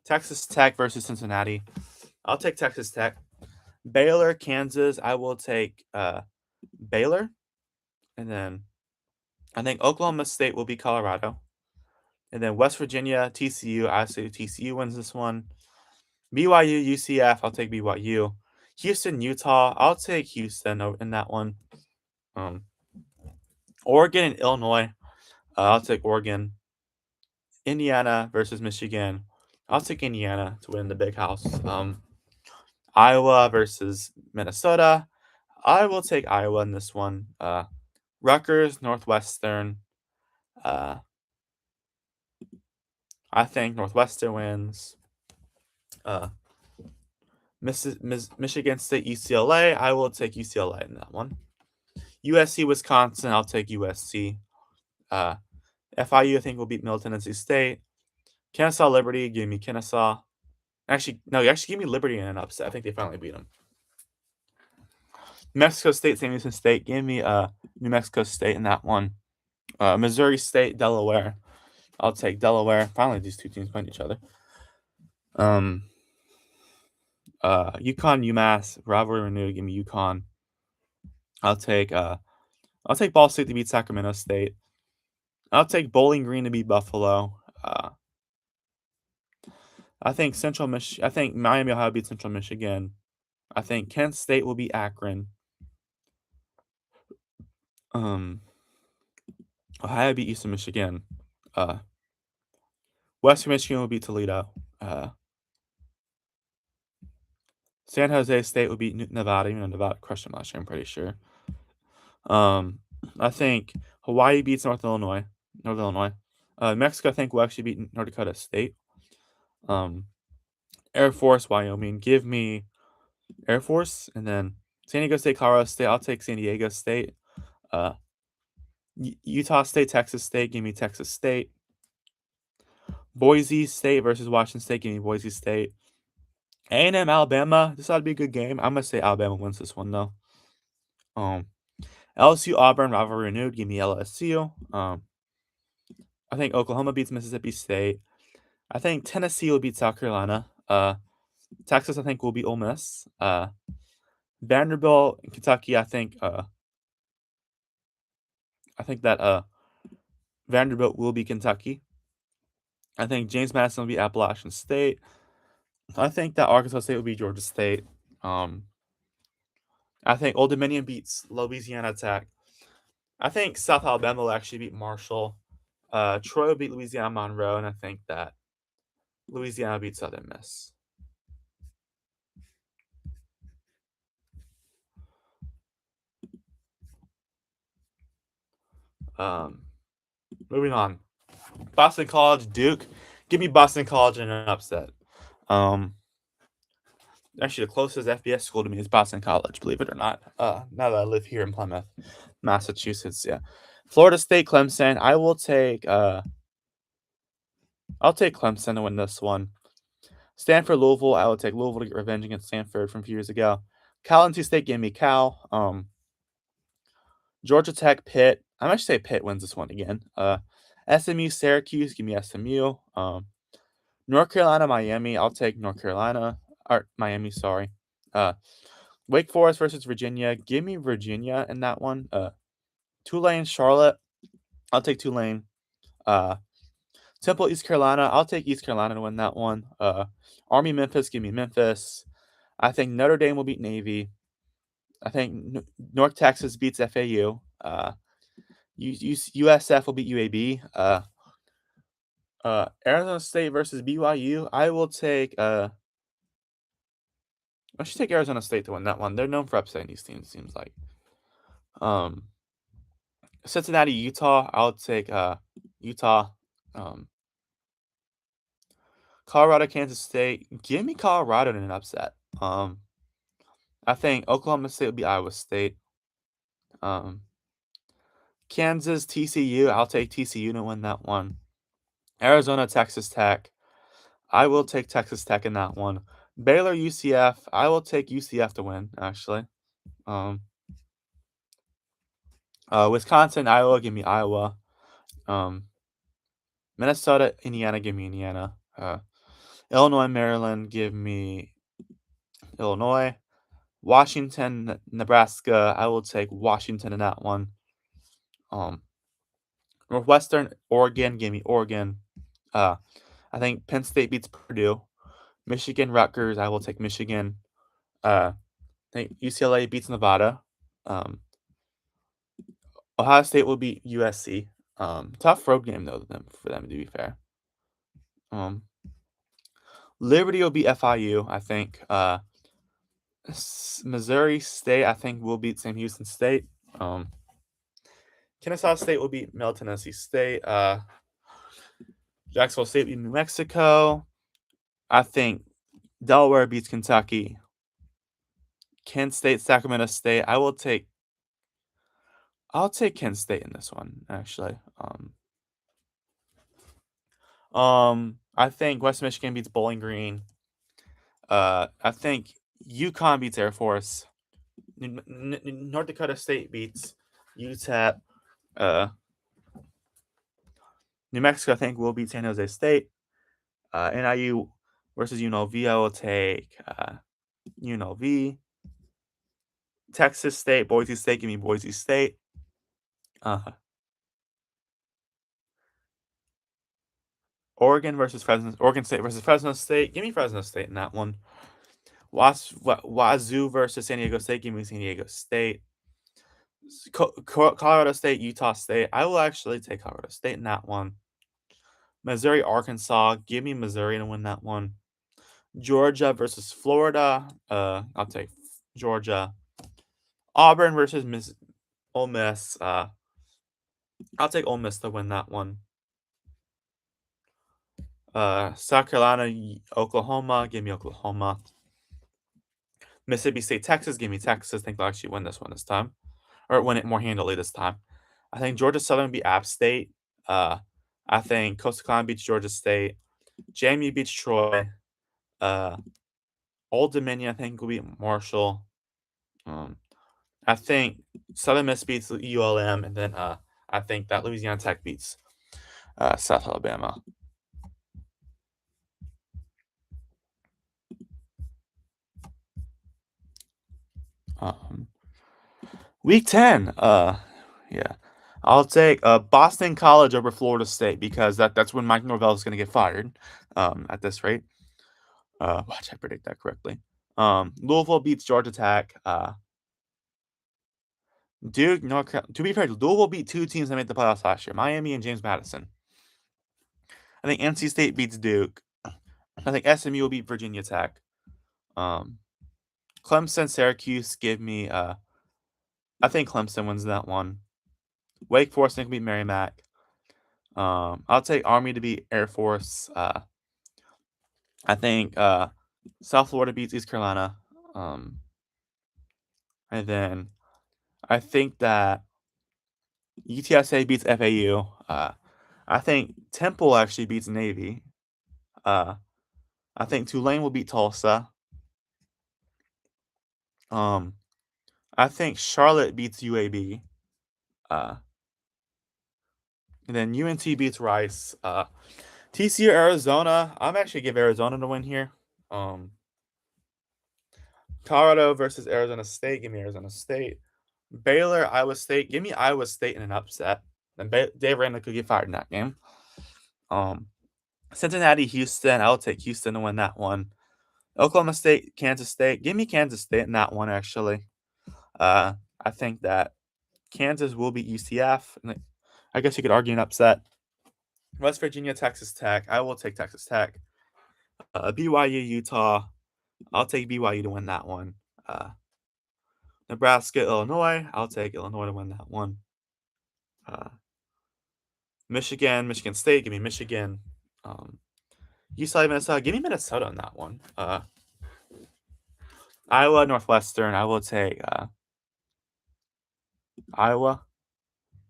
Texas Tech versus Cincinnati. I'll take Texas Tech. Baylor, Kansas. I will take Baylor. And then I think Oklahoma State will be Colorado. And then West Virginia, TCU. I say TCU wins this one. BYU, UCF. I'll take BYU. Houston, Utah. I'll take Houston in that one. Oregon and Illinois. I'll take Oregon. Indiana versus Michigan. I'll take Indiana to win the big house. Iowa versus Minnesota. I will take Iowa in this one. Rutgers, Northwestern. I think Northwestern wins. Michigan State, UCLA. I will take UCLA in that one. USC, Wisconsin. I'll take USC. FIU, I think, will beat Middle Tennessee State. Kennesaw, Liberty. Give me Kennesaw. Actually, give me Liberty in an upset. I think they finally beat them. New Mexico State, San Luis State. Give me New Mexico State in that one. Missouri State, Delaware. I'll take Delaware. Finally, these two teams playing each other. UConn, UMass. Rivalry renewed. Give me UConn. I'll take Ball State to beat Sacramento State. I'll take Bowling Green to beat Buffalo. I think I think Miami Ohio beat Central Michigan. I think Kent State will beat Akron. Um, Ohio beat Eastern Michigan. Uh, Western Michigan will beat Toledo. San Jose State will beat Nevada. Even though Nevada crushed them last year, I'm pretty sure. Um, I think Hawaii beats North Illinois. North Illinois. Mexico, I think, will actually beat North Dakota State. Um, Air Force, Wyoming. Give me Air Force, and then San Diego State, Colorado State. I'll take San Diego State. Uh, Utah State, Texas State. Give me Texas State. Boise State versus Washington State. Give me Boise State. A&M, Alabama. This ought to be a good game. I'm gonna say Alabama wins this one though. Um, LSU, Auburn rivalry renewed. Give me LSU. I think Oklahoma beats Mississippi State. I think Tennessee will beat South Carolina. Texas, I think, will beat Ole Miss. Vanderbilt, Kentucky. I think that Vanderbilt will be Kentucky. I think James Madison will be Appalachian State. I think that Arkansas State will be Georgia State. I think Old Dominion beats Louisiana Tech. I think South Alabama will actually beat Marshall. Troy will beat Louisiana Monroe, and I think that Louisiana beats Southern Miss. Moving on. Boston College, Duke. Give me Boston College in an upset. Actually, the closest FBS school to me is Boston College, believe it or not. Now that I live here in Plymouth, Massachusetts, yeah. Florida State, Clemson. I'll take Clemson to win this one. Stanford, Louisville. I will take Louisville to get revenge against Stanford from a few years ago. Cal and State, give me Cal. Georgia Tech, Pitt. I'm actually say Pitt wins this one again. SMU, Syracuse, give me SMU. North Carolina, Miami. I'll take North Carolina or Miami. Sorry. Wake Forest versus Virginia. Give me Virginia in that one. Tulane, Charlotte. I'll take Tulane. Temple, East Carolina. I'll take East Carolina to win that one. Army, Memphis. Give me Memphis. I think Notre Dame will beat Navy. I think North Texas beats FAU. USF will beat UAB. Arizona State versus BYU. I should take Arizona State to win that one. They're known for upsetting these teams, seems like. Cincinnati, Utah. I'll take Utah. Colorado, Kansas State. Give me Colorado in an upset. I think Oklahoma State will be Iowa State. Kansas, TCU. I'll take TCU to win that one. Arizona, Texas Tech. I will take Texas Tech in that one. Baylor, UCF. I will take UCF to win, actually. Wisconsin, Iowa, give me Iowa. Minnesota, Indiana, give me Indiana. Illinois, Maryland, give me Illinois. Washington, Nebraska, I will take Washington in that one. Northwestern, Oregon, give me Oregon. I think Penn State beats Purdue. Michigan, Rutgers, I will take Michigan. I think UCLA beats Nevada. Ohio State will beat USC. Tough road game though for them to be fair. Liberty will beat FIU. I think. Missouri State, I think, will beat Sam Houston State. Kennesaw State will beat Middle Tennessee State. Jacksonville State beat New Mexico. I think Delaware beats Kentucky. Kent State, Sacramento State. I'll take Kent State in this one, actually. I think West Michigan beats Bowling Green. I think UConn beats Air Force. North Dakota State beats UTEP. New Mexico, I think, will beat San Jose State. NIU versus UNLV, I will take UNLV. Texas State, Boise State, give me Boise State. Oregon State versus Fresno State. Give me Fresno State in that one. Wazoo versus San Diego State. Give me San Diego State. Colorado State, Utah State. I will actually take Colorado State in that one. Missouri, Arkansas. Give me Missouri to win that one. Georgia versus Florida. I'll take Georgia. Auburn versus Ole Miss. I'll take Ole Miss to win that one. South Carolina, Oklahoma. Give me Oklahoma. Mississippi State, Texas. Give me Texas. I think they'll actually win this one this time, or win it more handily this time. I think Georgia Southern beat App State. I think Coastal Carolina beats Georgia State. JMU beats Troy. Old Dominion, I think, will beat Marshall. I think Southern Miss beats ULM, and then I think that Louisiana Tech beats South Alabama. Week 10. Yeah. I'll take Boston College over Florida State because that's when Mike Norvell is going to get fired at this rate. Watch I predict that correctly. Louisville beats Georgia Tech. Duke, North Carolina. To be fair, Louisville beat two teams that made the playoffs last year, Miami and James Madison. I think NC State beats Duke. I think SMU will beat Virginia Tech. Clemson, Syracuse, give me I think Clemson wins that one. Wake Forest, I think, beat Merrimack. I'll take Army to beat Air Force. I think South Florida beats East Carolina. And then I think that UTSA beats FAU. I think Temple actually beats Navy. I think Tulane will beat Tulsa. I think Charlotte beats UAB. And then UNT beats Rice. TCU, Arizona. I'm actually give Arizona to win here. Colorado versus Arizona State. Give me Arizona State. Baylor, Iowa State. Give me Iowa State in an upset. And Dave Randall could get fired in that game. Cincinnati, Houston. I'll take Houston to win that one. Oklahoma State, Kansas State. Give me Kansas State in that one, actually. I think that Kansas will beat UCF. And I guess you could argue an upset. West Virginia, Texas Tech. I will take Texas Tech. BYU, Utah. I'll take BYU to win that one. Nebraska, Illinois. I'll take Illinois to win that one. Michigan State. Give me Michigan. UCLA, Minnesota. Give me Minnesota on that one. Iowa, Northwestern. I will take Iowa.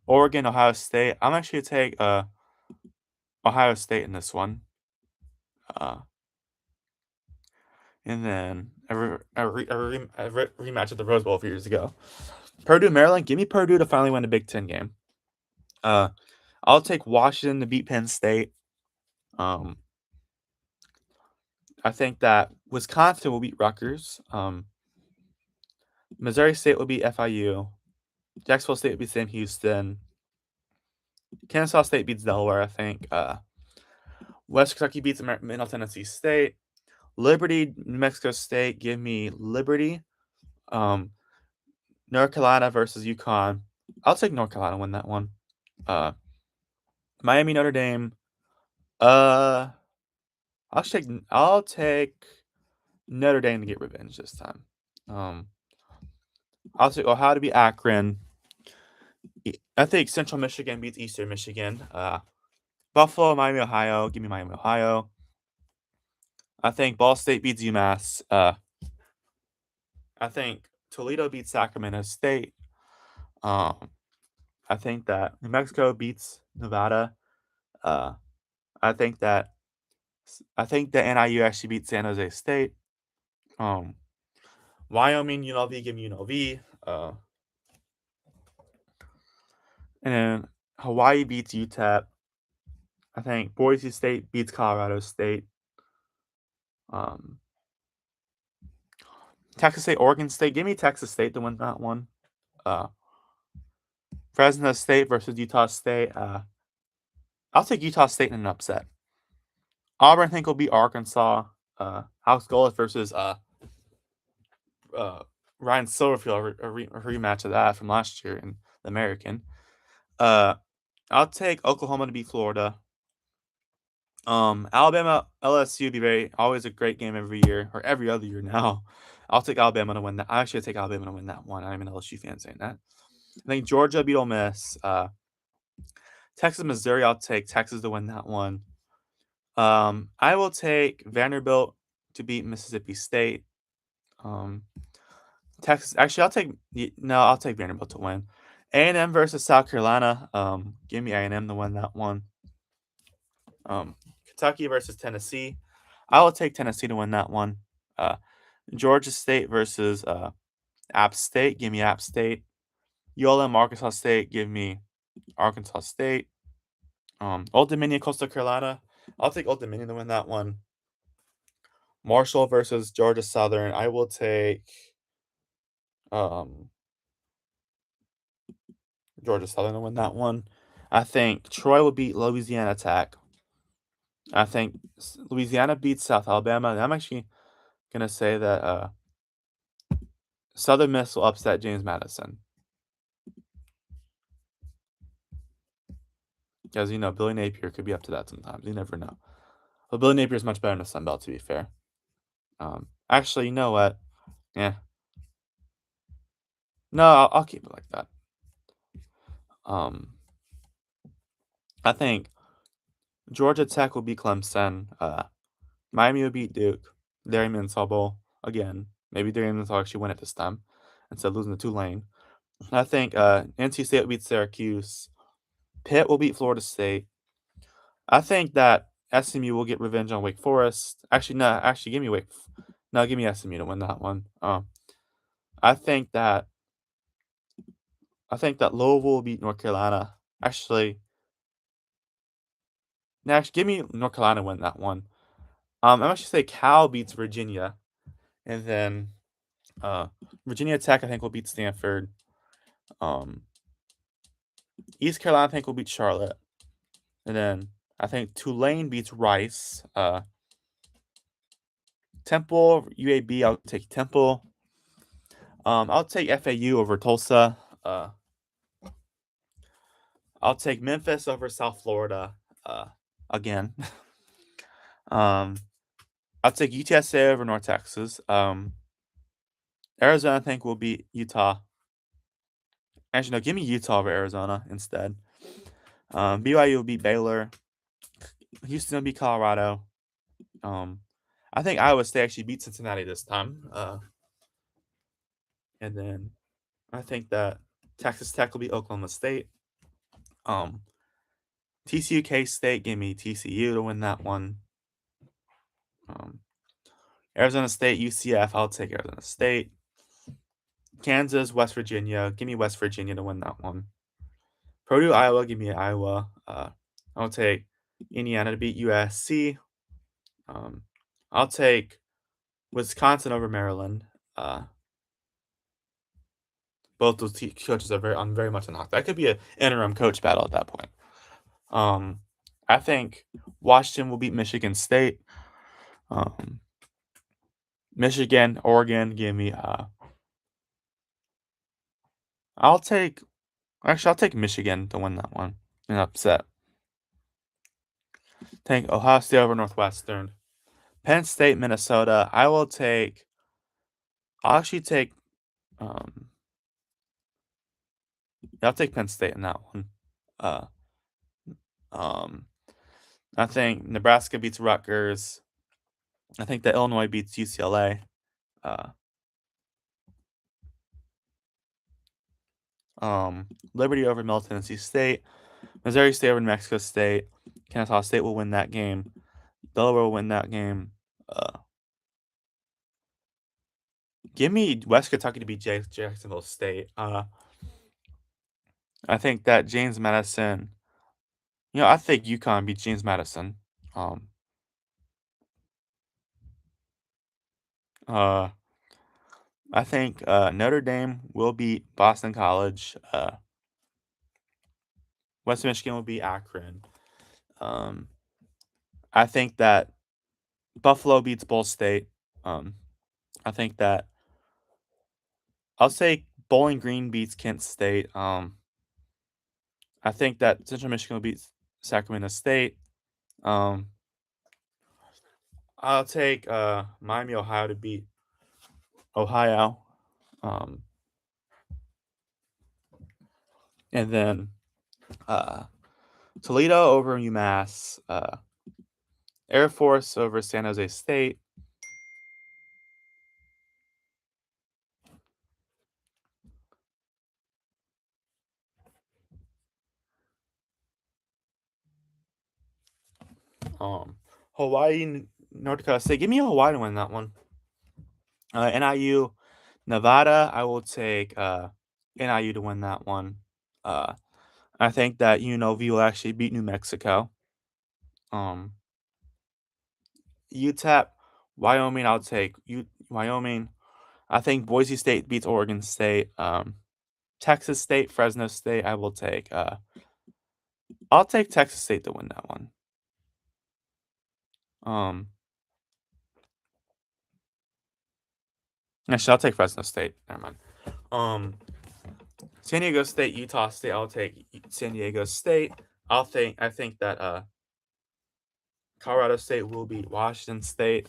Oregon, Ohio State. I'm actually going to take Ohio State in this one. And then a rematch at the Rose Bowl a few years ago. Purdue, Maryland. Give me Purdue to finally win a Big Ten game. I'll take Washington to beat Penn State. I think that Wisconsin will beat Rutgers. Missouri State will beat FIU. Jacksonville State will beat Sam Houston. Kennesaw State beats Delaware, I think. West Kentucky beats Middle Tennessee State. Liberty, New Mexico State. Give me Liberty. North Carolina versus UConn. I'll take North Carolina to win that one. Miami, Notre Dame. I'll take Notre Dame to get revenge this time. I'll take Ohio to beat Akron. I think Central Michigan beats Eastern Michigan. Buffalo, Miami, Ohio. Give me Miami, Ohio. I think Ball State beats UMass. I think Toledo beats Sacramento State. I think that New Mexico beats Nevada. I think that NIU actually beats San Jose State. Wyoming, UNLV, give me UNLV. And then Hawaii beats UTEP. I think Boise State beats Colorado State. Texas State, Oregon State. Give me Texas State to win that one. Fresno State versus Utah State. I'll take Utah State in an upset. Auburn, I think, will beat Arkansas. Alex Golis versus uh, Ryan Silverfield, a rematch of that from last year in the American. Uh, I'll take Oklahoma to beat Florida. Alabama, LSU be always a great game every year or every other year now. I'll take Alabama to win that. I actually take Alabama to win that one. I'm an LSU fan saying that. I think Georgia beat Ole Miss. Texas, Missouri. I'll take Texas to win that one. I will take Vanderbilt to beat Mississippi State. Texas. Actually, I'll take Vanderbilt to win. A&M versus South Carolina. Give me A&M to win that one. Kentucky versus Tennessee. I will take Tennessee to win that one. Georgia State versus App State. Give me App State. ULM Arkansas State. Give me Arkansas State. Old Dominion Coastal Carolina. I'll take Old Dominion to win that one. Marshall versus Georgia Southern. I will take Georgia Southern to win that one. I think Troy will beat Louisiana Tech. I think Louisiana beats South Alabama. I'm actually gonna say that Southern Miss will upset James Madison. Because, Billy Napier could be up to that sometimes. You never know. But Billy Napier is much better in the Sun Belt, to be fair. Actually, you know what? Yeah. No, I'll keep it like that. I think Georgia Tech will beat Clemson. Miami will beat Duke. Darian Insall Bowl again. Maybe Darian Insall actually win it this time instead of losing to Tulane. I think NC State will beat Syracuse. Pitt will beat Florida State. I think that SMU will get revenge on Wake Forest. Actually, no. Actually, give me SMU to win that one. I think that Louisville will beat North Carolina. Actually, give me North Carolina to win that one. I'm actually say Cal beats Virginia, and then Virginia Tech I think will beat Stanford. East Carolina I think will beat Charlotte, and then I think Tulane beats Rice. Temple UAB I'll take Temple. I'll take FAU over Tulsa. I'll take Memphis over South Florida. Again. I'll take UTSA over North Texas. Arizona I think will beat Utah. Actually, no, give me Utah over Arizona instead. BYU will beat Baylor. Houston will beat Colorado. I think Iowa State actually beat Cincinnati this time. And then I think that Texas Tech will beat Oklahoma State. TCU K-State, give me TCU to win that one. Arizona State, UCF, I'll take Arizona State. Kansas, West Virginia, give me West Virginia to win that one. Purdue, Iowa, give me Iowa. I'll take Indiana to beat USC. I'll take Wisconsin over Maryland. Both those coaches are very much knocked. That could be an interim coach battle at that point. I think Washington will beat Michigan State. Michigan, Oregon, give me. I'll take Michigan to win that one. An upset. Take Ohio State over Northwestern. Penn State, Minnesota. I'll actually take. I'll take Penn State in that one. I think Nebraska beats Rutgers. I think that Illinois beats UCLA. Liberty over Middle Tennessee State. Missouri State over New Mexico State. Kennesaw State will win that game. Delaware will win that game. Give me West Kentucky to beat Jacksonville State. I think that James Madison. I think UConn beats James Madison. I think Notre Dame will beat Boston College. West Michigan will beat Akron. I think that Buffalo beats Ball State. Um, I think that I'll say Bowling Green beats Kent State. I think that Central Michigan will beat Sacramento State. Um, I'll take Miami, Ohio to beat Ohio. Um, and then uh, Toledo over UMass. Air Force over San Jose State. Hawaii, North Dakota State. Give me Hawaii to win that one. NIU, Nevada. I will take NIU to win that one. Uh, I think that UNLV will actually beat New Mexico. Um, UTEP, Wyoming. I'll take Wyoming. I think Boise State beats Oregon State. Texas State, Fresno State. I will take. I'll take Texas State to win that one. Um, Actually, I'll take Fresno State. Never mind. Um, San Diego State, Utah State. I'll take San Diego State. I think that Colorado State will beat Washington State.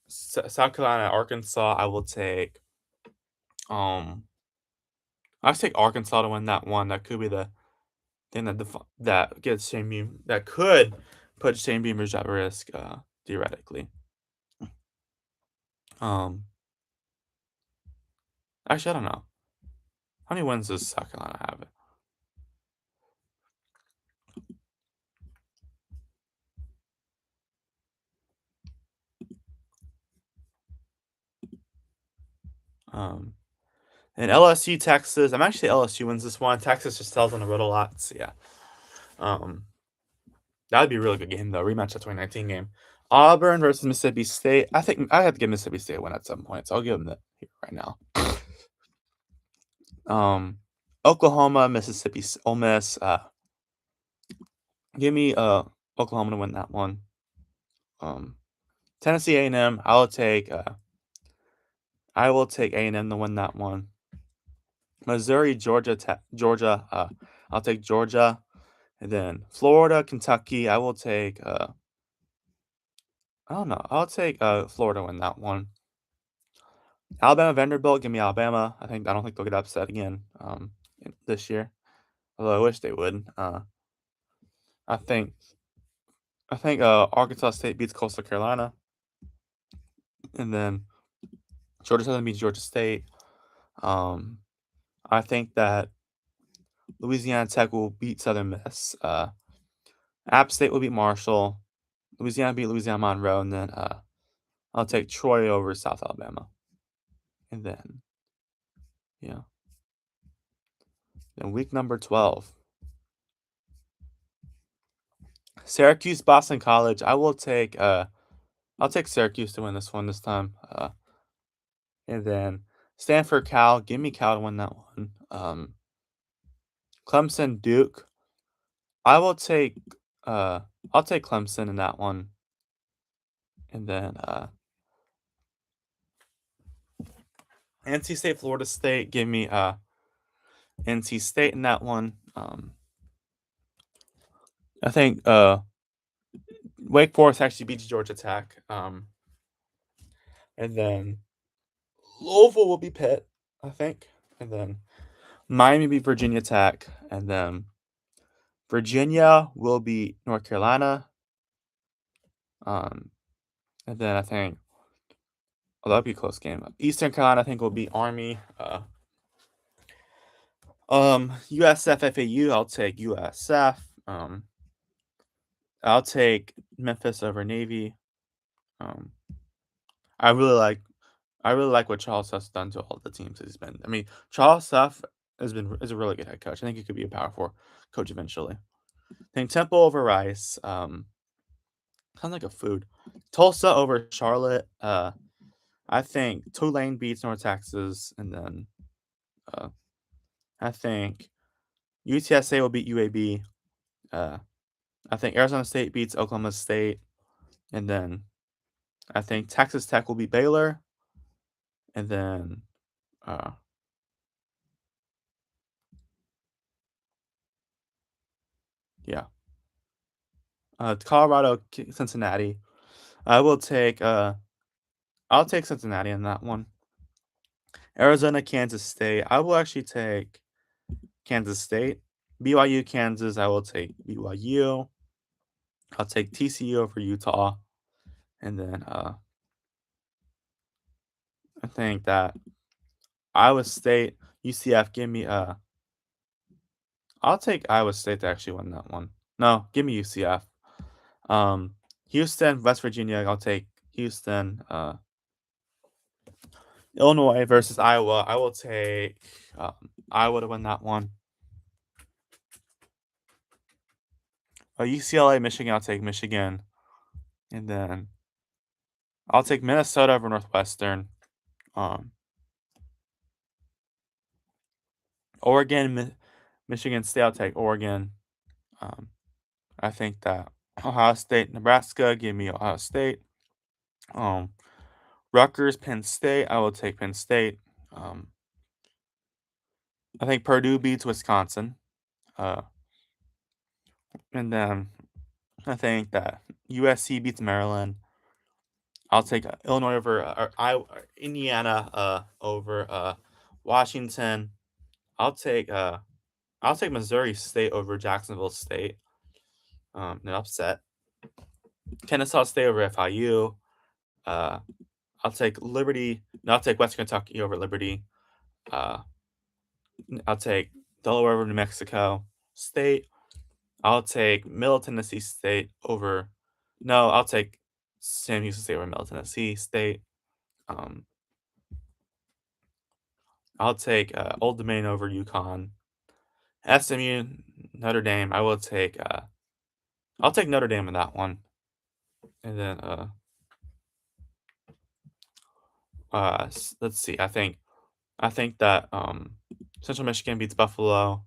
South Carolina, Arkansas. I will take. I'll take Arkansas to win that one. That could be the thing that gets Shane Beam that could put Shane Beamers at risk. Theoretically. Um, Actually, I don't know. How many wins does South Carolina have? Um, and LSU, Texas. I'm actually LSU wins this one. Texas just tells on the road a lot. So yeah. That would be a really good game though. Rematch the 2019 game. Auburn versus Mississippi State. I think I have to give Mississippi State a win at some point, so I'll give them that here right now. Oklahoma, Mississippi, Ole Miss. Give me Oklahoma to win that one. Tennessee A&M. I will take A&M to win that one. Missouri, Georgia. I'll take Georgia, and then Florida, Kentucky. I will take. I don't know. I'll take Florida to win that one. Alabama, Vanderbilt. Give me Alabama. I don't think they'll get upset again. This year, although I wish they would. I think. Arkansas State beats Coastal Carolina, and then Georgia Southern beats Georgia State. I think that Louisiana Tech will beat Southern Miss. App State will beat Marshall. Louisiana beat Louisiana Monroe, and then I'll take Troy over South Alabama. And then, yeah. Then week number 12. Syracuse, Boston College. I'll take Syracuse to win this one this time. And then Stanford, Cal. Give me Cal to win that one. Clemson, Duke. I will take I'll take Clemson in that one. And then NC State, Florida State. Give me NC State in that one. I think Wake Forest actually beats Georgia Tech. And then Louisville will be Pitt, I think. And then Miami beat Virginia Tech. And then Virginia will beat North Carolina. And then I think that'll be a close game. Eastern Carolina, I think, will beat Army. USF FAU, I'll take USF. I'll take Memphis over Navy. I really like what Charles Huff's done to all the teams he's been. I mean, Charles Huff is a really good head coach. I think he could be a Power 4 coach eventually. I think Temple over Rice. Sounds like a food. Tulsa over Charlotte. I think Tulane beats North Texas, and then I think UTSA will beat UAB. I think Arizona State beats Oklahoma State, and then I think Texas Tech will beat Baylor, and then uh, yeah, Colorado, Cincinnati. I will take I'll take Cincinnati in that one. Arizona, Kansas State. I will actually take Kansas State. BYU, Kansas. I will take BYU. I'll take TCU over Utah, and then I think that Iowa State, UCF. Give me I'll take Iowa State to actually win that one. No, give me UCF. Um, Houston, West Virginia. I'll take Houston. Illinois versus Iowa. I will take Iowa to win that one. UCLA, Michigan. I'll take Michigan, and then I'll take Minnesota over Northwestern. Um, Oregon, Michigan State. I'll take Oregon. Um, I think that Ohio State, Nebraska. Give me Ohio State. Um, Rutgers, Penn State. I will take Penn State. Um, I think Purdue beats Wisconsin. Uh, and then I think that USC beats Maryland. I'll take Illinois over Indiana over Washington. I'll take uh, I'll take Missouri State over Jacksonville State. An upset. Kennesaw State over FIU. Uh, I'll take Liberty. No, I'll take Western Kentucky over Liberty. Uh, I'll take Delaware over New Mexico State. I'll take Middle Tennessee State over. No, I'll take Sam Houston State over Middle Tennessee State. Um, I'll take Old Domain over UConn. SMU, Notre Dame. I'll take Notre Dame in that one. And then let's see. I think that Central Michigan beats Buffalo.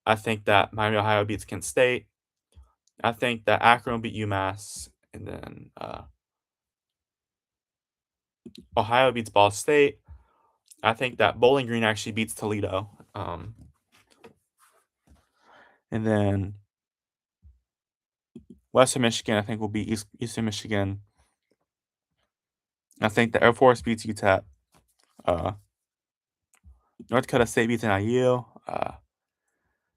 I think that Miami Ohio beats Kent State. I think that Akron will beat UMass, and then Ohio beats Ball State. I think that Bowling Green actually beats Toledo. And then Western Michigan, I think, will beat Eastern Michigan. I think the Air Force beats UTEP. Uh, North Dakota State beats NIU.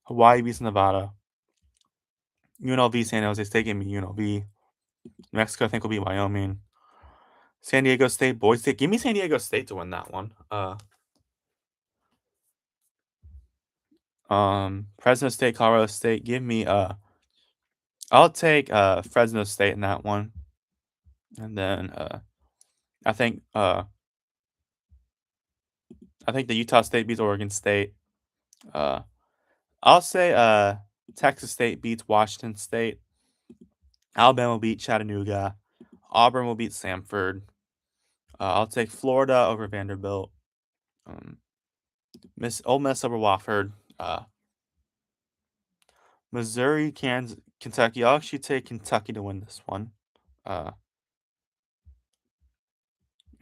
Hawaii beats Nevada. UNLV, San Jose State gave me UNLV. New Mexico, I think, will beat Wyoming. San Diego State, Boise State. Give me San Diego State to win that one. Fresno State, Colorado State. Give me I'll take Fresno State in that one. And then I think the Utah State beats Oregon State. I'll say Texas State beats Washington State. Alabama will beat Chattanooga. Auburn will beat Samford. I'll take Florida over Vanderbilt. Ole Miss over Wofford. Missouri, Kansas, Kentucky. I'll actually take Kentucky to win this one.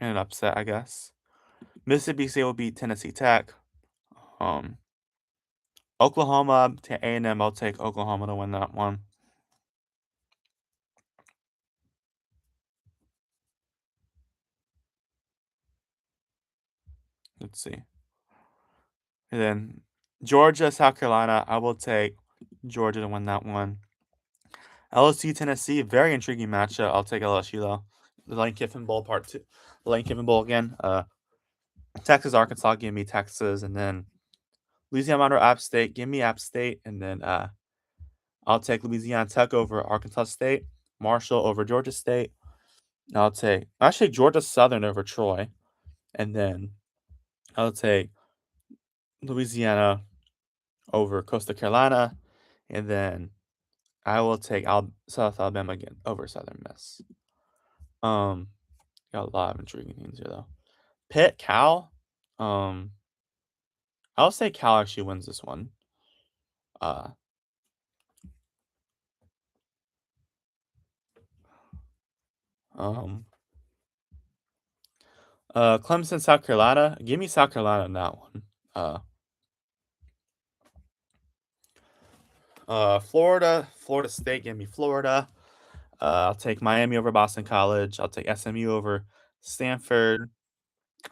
In an upset, I guess. Mississippi State will beat Tennessee Tech. Oklahoma to A&M. I'll take Oklahoma to win that one. Let's see. And then Georgia, South Carolina. I will take Georgia to win that one. LSU, Tennessee. Very intriguing matchup. I'll take LSU though. The Lane Kiffin Bowl part 2. The Lane Kiffin Bowl again. Texas, Arkansas. Give me Texas, and then Louisiana Monroe, App State. Give me App State, and then I'll take Louisiana Tech over Arkansas State. Marshall over Georgia State. I'll take Georgia Southern over Troy, and then I'll take Louisiana over Coastal Carolina, and then I will take South Alabama again over Southern Miss. Got a lot of intriguing things here though. Pitt, Cal. I'll say Cal actually wins this one. Um, Clemson, South Carolina. Give me South Carolina in that one. Uh, Florida State. Give me Florida. I'll take Miami over Boston College. I'll take SMU over Stanford.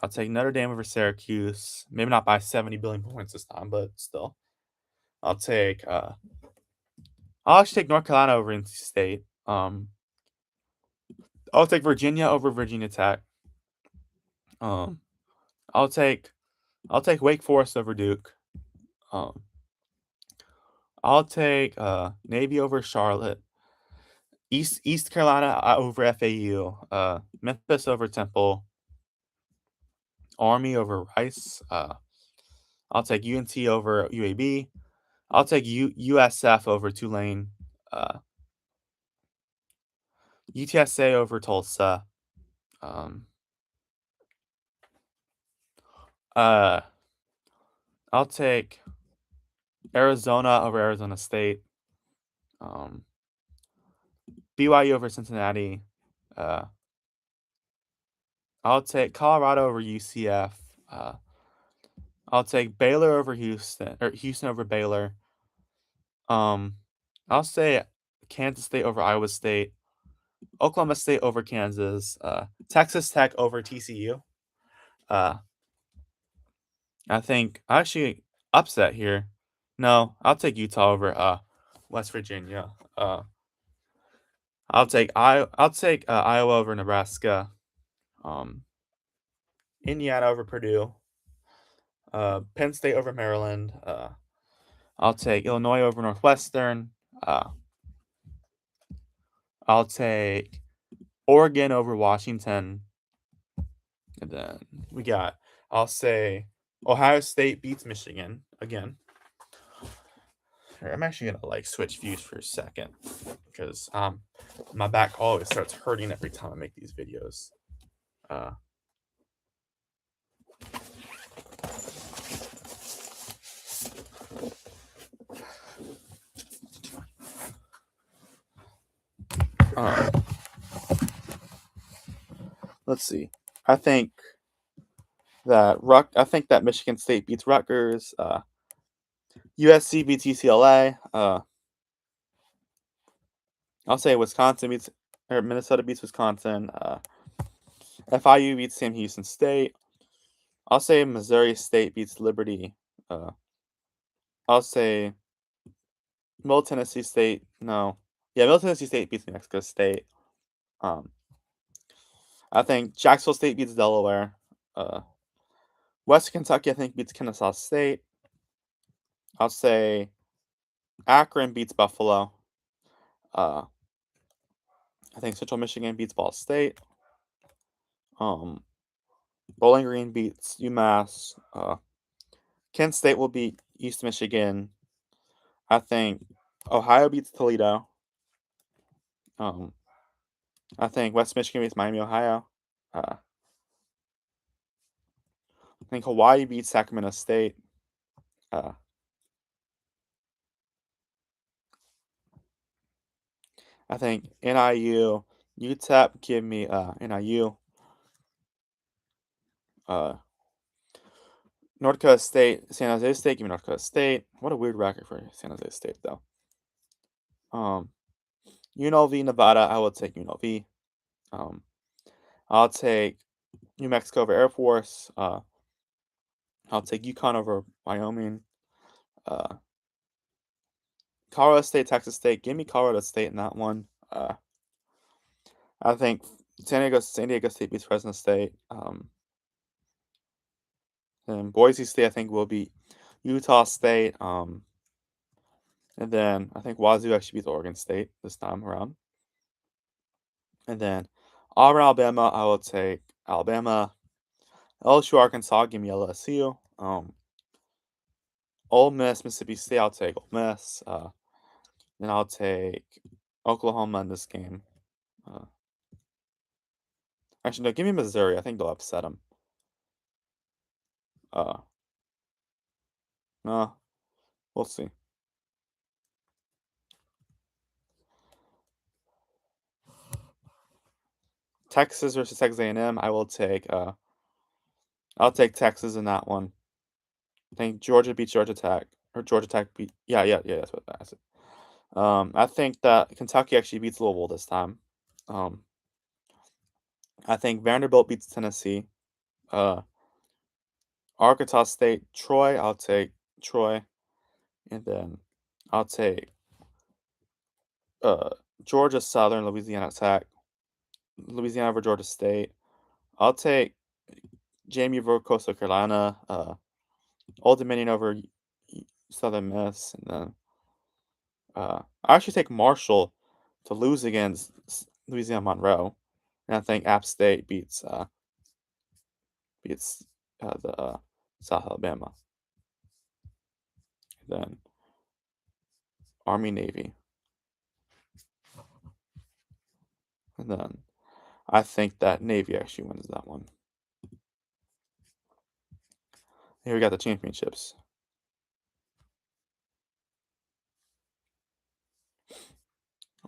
I'll take Notre Dame over Syracuse. Maybe not by 70 billion points this time, but still. I'll take. I'll actually take North Carolina over NC State. I'll take Virginia over Virginia Tech. Um, I'll take Wake Forest over Duke. Um, I'll take Navy over Charlotte. East Carolina over FAU. Memphis over Temple. Army over Rice. I'll take UNT over UAB. I'll take USF over Tulane. UTSA over Tulsa. Um, uh, I'll take Arizona over Arizona State. BYU over Cincinnati. I'll take Colorado over UCF. I'll take Baylor over Houston, or Houston over Baylor. I'll say Kansas State over Iowa State. Oklahoma State over Kansas. Texas Tech over TCU. Uh, I think actually upset here. No, I'll take Utah over West Virginia. I'll take Iowa over Nebraska. Um, Indiana over Purdue. Penn State over Maryland. I'll take Illinois over Northwestern. I'll take Oregon over Washington. And then I'll say Ohio State beats Michigan again. I'm actually gonna switch views for a second because my back always starts hurting every time I make these videos. Uh, uh, let's see. I think that Michigan State beats Rutgers. USC beats UCLA. I'll say Minnesota beats Wisconsin. FIU beats Sam Houston State. I'll say Missouri State beats Liberty. I'll say Middle Tennessee State. No, yeah, Middle Tennessee State beats New Mexico State. I think Jacksonville State beats Delaware. West Kentucky, I think, beats Kennesaw State. I'll say Akron beats Buffalo. I think Central Michigan beats Ball State. Bowling Green beats UMass. Kent State will beat East Michigan. I think Ohio beats Toledo. I think West Michigan beats Miami, Ohio. I think Hawaii beats Sacramento State. I think NIU, UTEP give me NIU. North Dakota State, San Jose State, give me North Dakota State. What a weird record for San Jose State, though. UNLV, Nevada, I will take UNLV. I'll take New Mexico over Air Force. I'll take UConn over Wyoming. Colorado State, Texas State. Give me Colorado State in that one. I think San Diego State beats Fresno State. And Boise State, I think, will beat Utah State. And then I think Wazoo actually beats Oregon State this time around. And then Auburn, Alabama, I will take Alabama. LSU, Arkansas, give me LSU. Ole Miss, Mississippi State, I'll take Ole Miss. Then I'll take Oklahoma in this game. Actually, no, give me Missouri. I think they'll upset them. No, we'll see. Texas versus Texas A&M. I'll take Texas in that one. I think Georgia beats Georgia Tech, or Georgia Tech beat. Yeah. That's what I said. I think that Kentucky actually beats Louisville this time. Um, I think Vanderbilt beats Tennessee. Uh, Arkansas State, Troy. I'll take Troy, and then I'll take uh Georgia Southern, Louisiana Tech, Louisiana over Georgia State. I'll take JMU over Coastal Carolina, Old Dominion over Southern Miss, and then I actually take Marshall to lose against Louisiana Monroe, and I think App State beats the South Alabama. Then Army Navy, and then I think that Navy actually wins that one. Here we got the championships.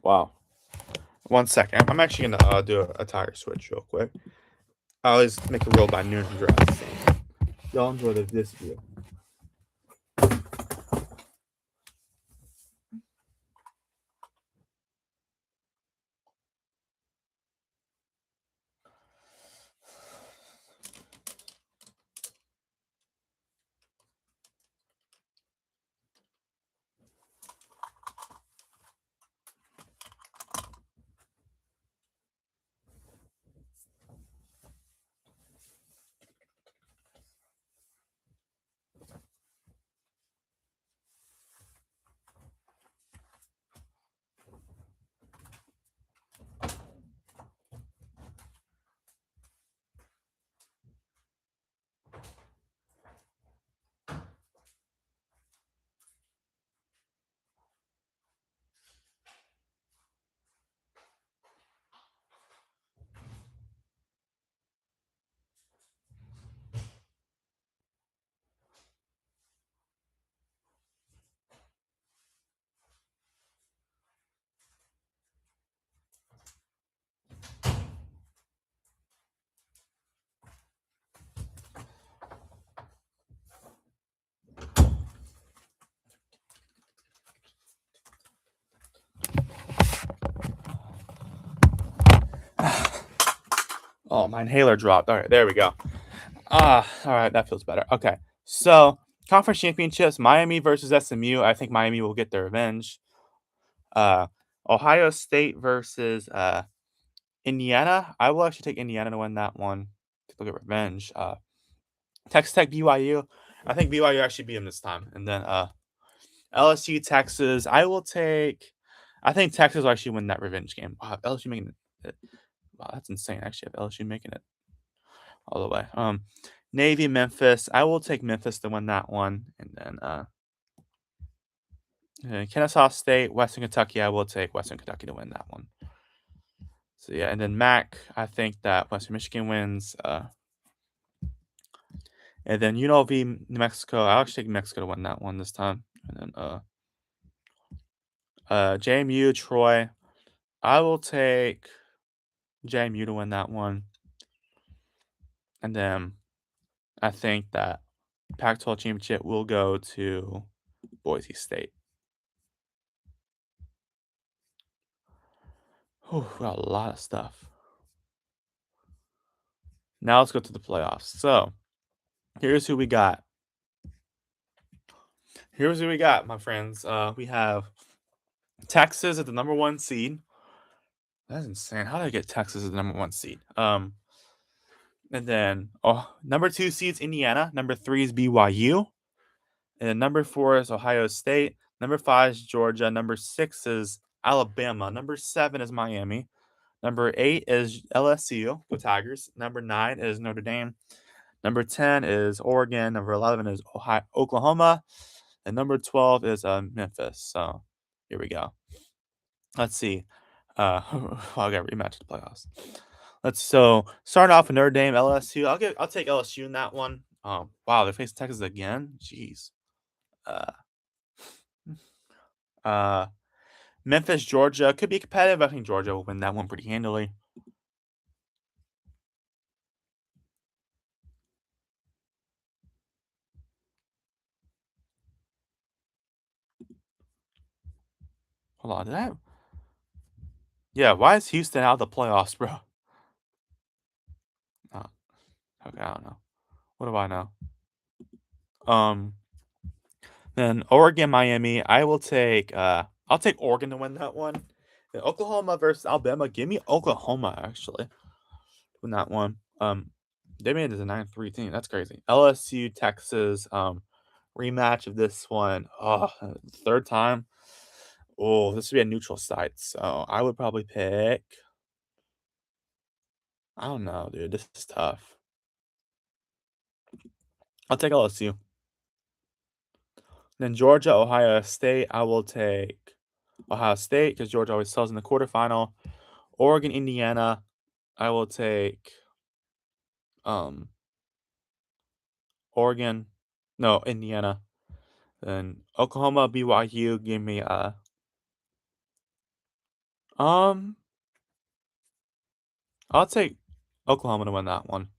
Wow. 1 second. I'm actually gonna do a tire switch real quick. I always make a roll by noon draft. Y'all enjoy this view. Oh, my inhaler dropped. All right, there we go. All right, that feels better. Okay, so conference championships: Miami versus SMU. I think Miami will get their revenge. Uh, Ohio State versus Indiana. I will actually take Indiana to win that one. They'll get revenge. Texas Tech, BYU. I think BYU actually beat them this time. And then LSU, Texas. I think Texas will actually win that revenge game. Wow, LSU making it. Wow, that's insane. Actually, have LSU making it all the way. Navy, Memphis. I will take Memphis to win that one. And then Kennesaw State, Western Kentucky. I will take Western Kentucky to win that one. So yeah, and then MAC. I think that Western Michigan wins. And then UNLV, New Mexico. I'll actually take Mexico to win that one this time. And then JMU, Troy. I will take JMU to win that one. And then I think that Pac-12 championship will go to Boise State. Whew, we got a lot of stuff. Now let's go to the playoffs. So here's who we got. Here's who we got, my friends. We have Texas at the number 1 seed. That's insane. How did I get Texas as the number 1 seed? And then number 2 seeds Indiana. Number 3 is BYU. And then number 4 is Ohio State. Number 5 is Georgia. Number 6 is Alabama. Number 7 is Miami. Number 8 is LSU. Go Tigers. Number 9 is Notre Dame. Number 10 is Oregon. Number 11 is Oklahoma. And number 12 is Memphis. So here we go. Let's see. I'll get rematch of the playoffs. So start off with Notre Dame, LSU. I'll take LSU in that one. Wow, they're facing Texas again. Jeez. Memphis, Georgia could be competitive. I think Georgia will win that one pretty handily. Hold on, did I? Yeah, why is Houston out of the playoffs, bro? Oh, okay, I don't know. What do I know? Um, then Oregon, Miami. I'll take Oregon to win that one. Then Oklahoma versus Alabama. Give me Oklahoma actually win that one. They made it a 9-3 team. That's crazy. LSU, Texas. Rematch of this one. Oh, third time. Oh, this would be a neutral site. So I would probably pick. I don't know, dude. This is tough. I'll take LSU. Then Georgia, Ohio State. I will take Ohio State because Georgia always sells in the quarterfinal. Oregon, Indiana. I will take um Oregon. No, Indiana. Then Oklahoma, BYU. Give me um. I'll take Oklahoma to win that one.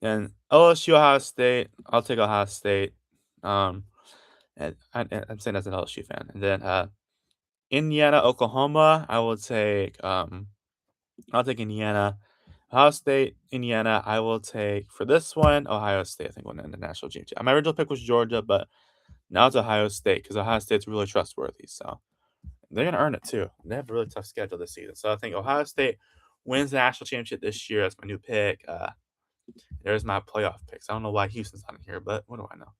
And LSU, Ohio State. I'll take Ohio State. Um, and I'm saying as an LSU fan. And then Indiana, Oklahoma. I'll take Indiana. Ohio State, Indiana. I will take for this one Ohio State. I think won the national championship. My original pick was Georgia, but now it's Ohio State because Ohio State's really trustworthy. So they're gonna earn it too. They have a really tough schedule this season. So I think Ohio State wins the national championship this year. That's my new pick. There's my playoff picks. I don't know why Houston's not in here, but what do I know?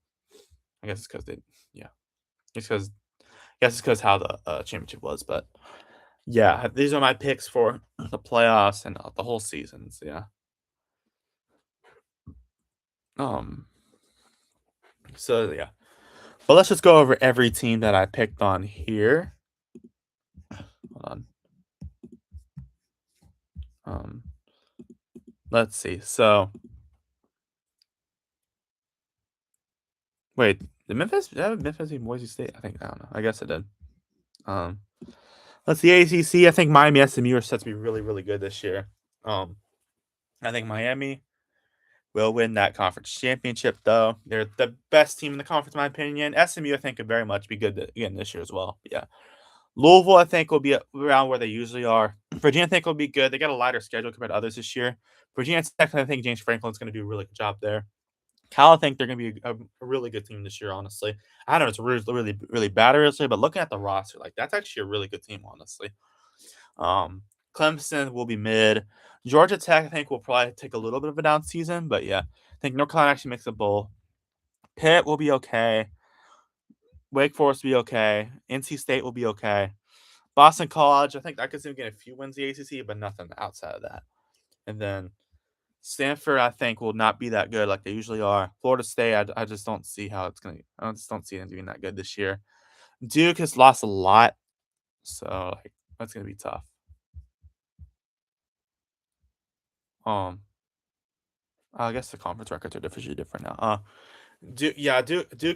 I guess it's because yeah. It's because how the championship was, but yeah, these are my picks for the playoffs and the whole seasons. Yeah. Um. So yeah, but let's just go over every team that I picked on here. Hold on. Um. Let's see. So wait, did I have Memphis beat Boise State? I don't know. I guess it did. Um. Let's see ACC. I think Miami, SMU are set to be really, really good this year. I think Miami will win that conference championship, though. They're the best team in the conference, in my opinion. SMU, I think, could very much be good again this year as well. But yeah. Louisville, I think, will be around where they usually are. Virginia, I think, will be good. They got a lighter schedule compared to others this year. Virginia Tech, I think James Franklin's going to do a really good job there. Cal, I think they're going to be a really good team this year, honestly. I don't know, it's really, really, really bad, honestly, but looking at the roster, like, that's actually a really good team, honestly. Clemson will be mid. Georgia Tech, I think, will probably take a little bit of a down season, but yeah, I think North Carolina actually makes a bowl. Pitt will be okay. Wake Forest will be okay. NC State will be okay. Boston College, I think I could see them getting a few wins in the ACC, but nothing outside of that. And then Stanford, I think, will not be that good like they usually are. Florida State, I just don't see how it's going to – I just don't see them doing that good this year. Duke has lost a lot, so like that's going to be tough. I guess the conference records are different now. Duke,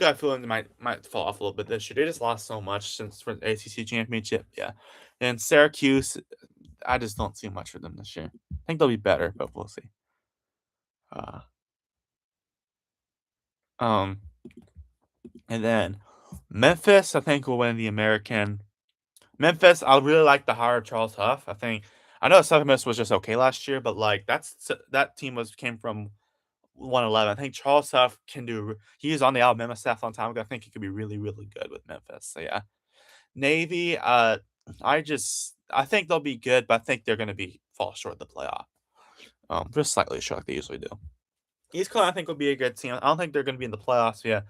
I feel might fall off a little bit this year. They just lost so much since for the ACC championship. Yeah, and Syracuse, I just don't see much for them this year. I think they'll be better, but we'll see. Uh, um, and then Memphis, I think will win the American. Memphis, I really like the hire of Charles Huff. I know Southern Miss was just okay last year, but like that team came from 111. I think Charles Huff can do. He was on the Alabama staff a long time ago. I think he could be really, really good with Memphis. So yeah, Navy. I think they'll be good, but I think they're going to be fall short of the playoff. Just slightly short like they usually do. East Carolina, I think, will be a good team. I don't think they're going to be in the playoffs. Yeah,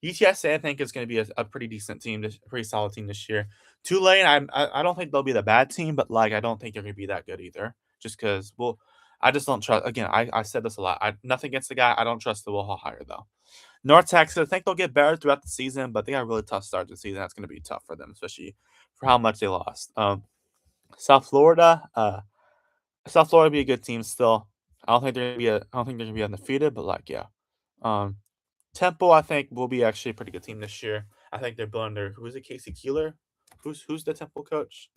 UTSA, I think, is going to be a pretty decent team, a pretty solid team this year. Tulane, I don't think they'll be the bad team, but like I don't think they're going to be that good either. Just because, well, I just don't trust. Again, I said this a lot. Nothing against the guy. I don't trust the Will Hall hire though. North Texas, I think they'll get better throughout the season, but they got a really tough start to the season. That's going to be tough for them, especially for how much they lost. South Florida, South Florida will be a good team still. I don't think they're gonna be I don't think they're gonna be undefeated, but like yeah. Um, Temple, I think, will be actually a pretty good team this year. I think they're building their who is it, Casey Keeler? Who's the Temple coach?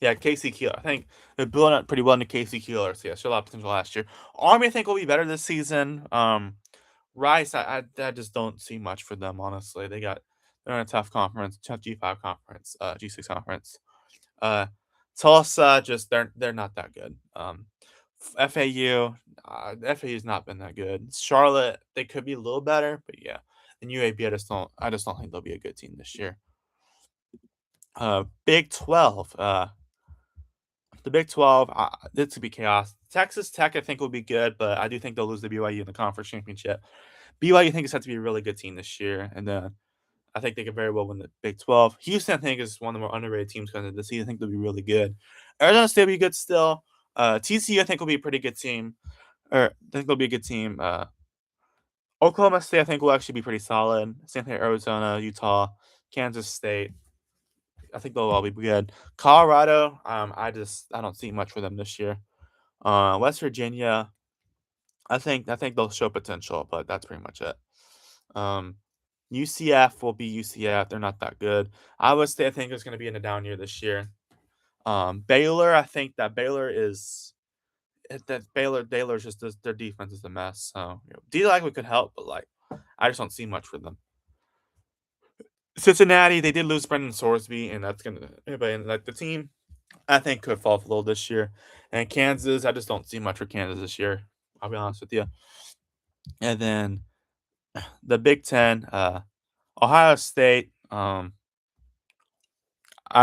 Yeah, Casey Keeler. I think they're building up pretty well into Casey Keeler. So yeah, showed a lot of potential last year. Army, I think, will be better this season. Rice, I just don't see much for them, honestly. They're in a tough conference, tough G5 conference, G6 conference. Uh, Tulsa, just they're not that good. FAU, FAU's not been that good. Charlotte, they could be a little better, but yeah. And UAB, I just don't think they'll be a good team this year. Big 12. The Big 12, this could be chaos. Texas Tech, I think, will be good, but I do think they'll lose to BYU in the conference championship. BYU, I think, is set to be a really good team this year, and then I think they could very well win the Big 12. Houston, I think, is one of the more underrated teams going into the season. I think they'll be really good. Arizona State will be good still. TCU, I think, will be a pretty good team. Or I think they'll be a good team. Oklahoma State, I think, will actually be pretty solid. Same thing, Arizona, Utah, Kansas State. I think they'll all be good. Colorado, I don't see much for them this year. West Virginia, I think they'll show potential, but that's pretty much it. Um, UCF will be UCF. They're not that good. Iowa State, I think, is going to be in a down year this year. Baylor, I think that Baylor's just their defense is a mess. So D-Lag could help, but like I just don't see much for them. Cincinnati, they did lose Brendan Sorsby, and that's gonna but like the team I think could fall off a little this year. And Kansas, I just don't see much for Kansas this year. I'll be honest with you. And then the Big Ten, Ohio State. I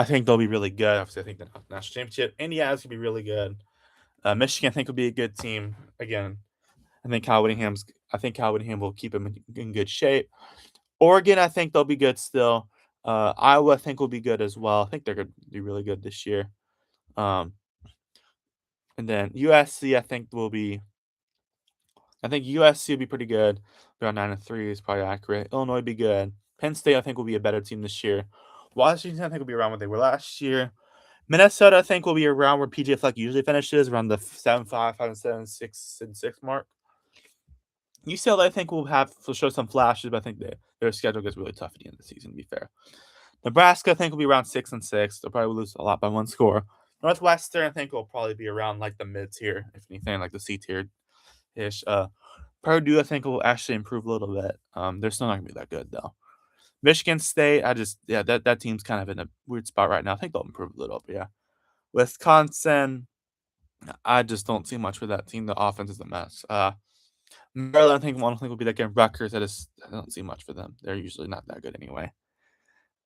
think they'll be really good. Obviously, I think the national championship. Indiana's gonna be really good. Michigan, I think, will be a good team again. I think Cal Whittingham will keep them in good shape. Oregon, I think they'll be good still. Iowa, I think, will be good as well. I think they're going to be really good this year. Um, and then USC, I think USC will be pretty good. Around 9-3 is probably accurate. Illinois will be good. Penn State, I think, will be a better team this year. Washington, I think, will be around what they were last year. Minnesota, I think, will be around where PJ Fleck usually finishes, around the 7-5, 5-7, 6-6 mark. UCLA, I think, will show some flashes, but I think their schedule gets really tough at the end of the season, to be fair. Nebraska, I think, will be around 6-6. They'll probably lose a lot by one score. Northwestern, I think, will probably be around like the mid tier, if anything, like the C tier ish. Purdue, I think, will actually improve a little bit. They're still not gonna be that good though. Michigan State, that team's kind of in a weird spot right now. I think they'll improve a little, but yeah. Wisconsin, I just don't see much for that team. The offense is a mess. Maryland, I don't think will be that good. Rutgers, I don't see much for them. They're usually not that good anyway.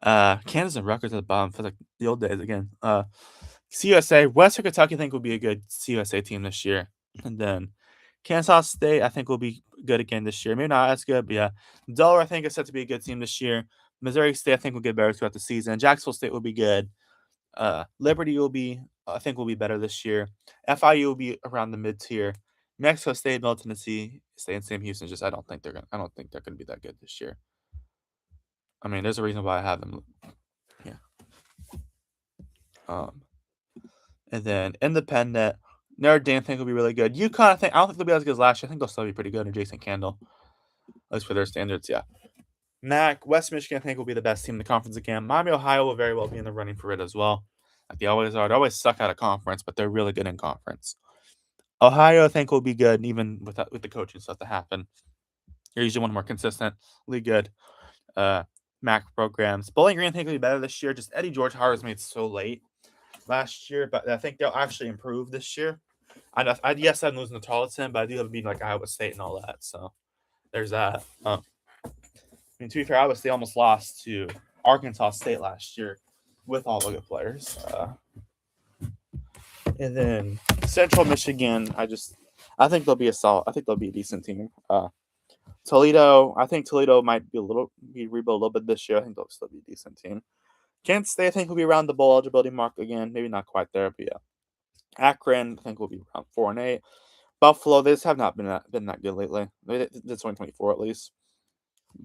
Kansas and Rutgers at the bottom for like the old days again. CUSA, Western Kentucky, I think will be a good CUSA team this year, and then Kansas State, I think will be good again this year. Maybe not as good, but yeah. Delaware, I think is set to be a good team this year. Missouri State, I think will get better throughout the season. Jacksonville State will be good. Liberty I think, will be better this year. FIU will be around the mid tier. Mexico State, Middle Tennessee State, and Sam Houston. I don't think they're gonna be that good this year. I mean, there's a reason why I have them. Yeah. And then Independent, Notre Dame, I think will be really good. UConn, I don't think they'll be as good as last year. I think they'll still be pretty good. And Jason Candle, at least for their standards, yeah. MAC, West Michigan, I think will be the best team in the conference again. Miami, Ohio will very well be in the running for it as well. Like they always are. They always suck out of conference, but they're really good in conference. Ohio, I think, will be good, even with the coaching stuff to happen. They're usually one more consistently good MAC programs. Bowling Green, I think, will be better this year. Just Eddie George Howard was made so late last year, but I think they'll actually improve this year. Yes, I'm losing to Tarleton, but I do have beating like Iowa State and all that. So there's that. I mean, to be fair, Iowa State almost lost to Arkansas State last year with all the good players. And then Central Michigan, I think they'll be I think they'll be a decent team. Toledo, I think Toledo might be rebuild a little bit this year. I think they'll still be a decent team. Kansas State, I think, will be around the bowl eligibility mark again. Maybe not quite there, but yeah. Akron, I think, will be around 4-8. Buffalo, they just have not been that good lately. It's 2024 at least.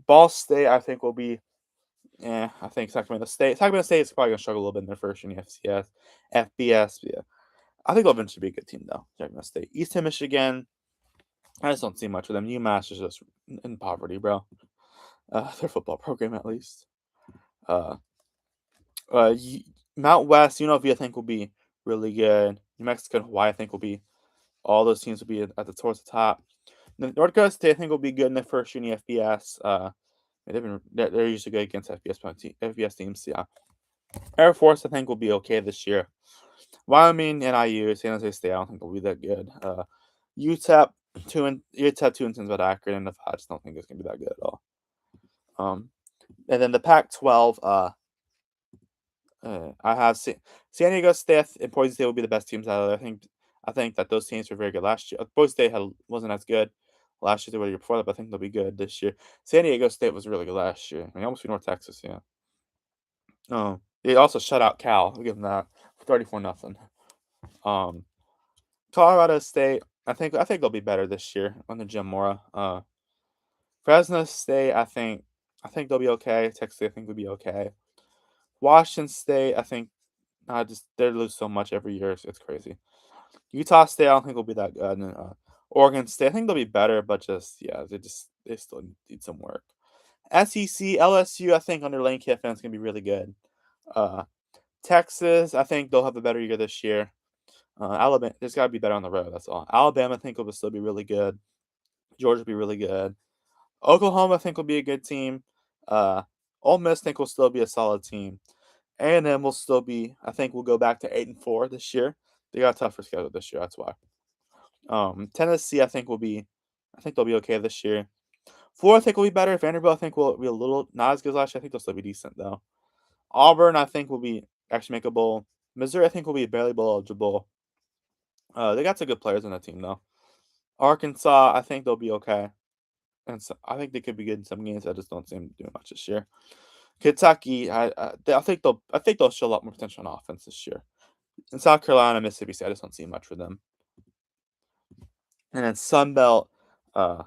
Ball State, I think, will be. I think Sacramento State. Sacramento State is probably gonna struggle a little bit in their first year in the FBS. Yeah, I think they'll eventually be a good team though. Sacramento State, Eastern Michigan. I just don't see much of them. UMass is just in poverty, bro. Their football program, at least. Mount West, UNLV, I think will be really good. New Mexico and Hawaii, I think will be all those teams will be at the towards the top. North Dakota State, I think will be good in the first year in the FBS. They're usually good against FBS teams. Yeah. Air Force, I think will be okay this year. Wyoming, NIU, San Jose State, I don't think will be that good. UTEP 2-10 is about accurate, and I just don't think it's gonna be that good at all. And then the Pac-12, I have San Diego State and Boise State will be the best teams out of there. I think that those teams were very good last year. Boise State wasn't as good last year or the year before that, but I think they'll be good this year. San Diego State was really good last year. I mean, almost beat North Texas, yeah. They also shut out Cal. I'll give them that 34-0. Um, Colorado State, I think they'll be better this year under Jim Mora. Fresno State, I think they'll be okay. Texas State, I think will be okay. Washington State, I think they lose so much every year. It's crazy. Utah State, I don't think will be that good. And, Oregon State, I think they'll be better, but they still need some work. SEC, LSU, I think under Lane Kiffin is gonna be really good. Uh, Texas, I think they'll have a better year this year. Alabama, there's got to be better on the road. That's all. Alabama, I think will still be really good. Georgia will be really good. Oklahoma, I think will be a good team. Uh, Ole Miss, I think will still be a solid team. A&M will still be. I think we'll go back to 8-4 this year. They got a tougher schedule this year. That's why. Tennessee, I think will be. I think they'll be okay this year. Florida, I think will be better. Vanderbilt, I think will be a little not as good as last year. I think they'll still be decent though. Auburn, I think will be actually make a bowl. Missouri, I think will be barely bowl eligible. They got some good players on that team though. Arkansas, I think they'll be okay, and so I think they could be good in some games. I just don't see them doing much this year. Kentucky, I think they'll show a lot more potential on offense this year. In South Carolina, Mississippi State, I just don't see much for them. And then uh,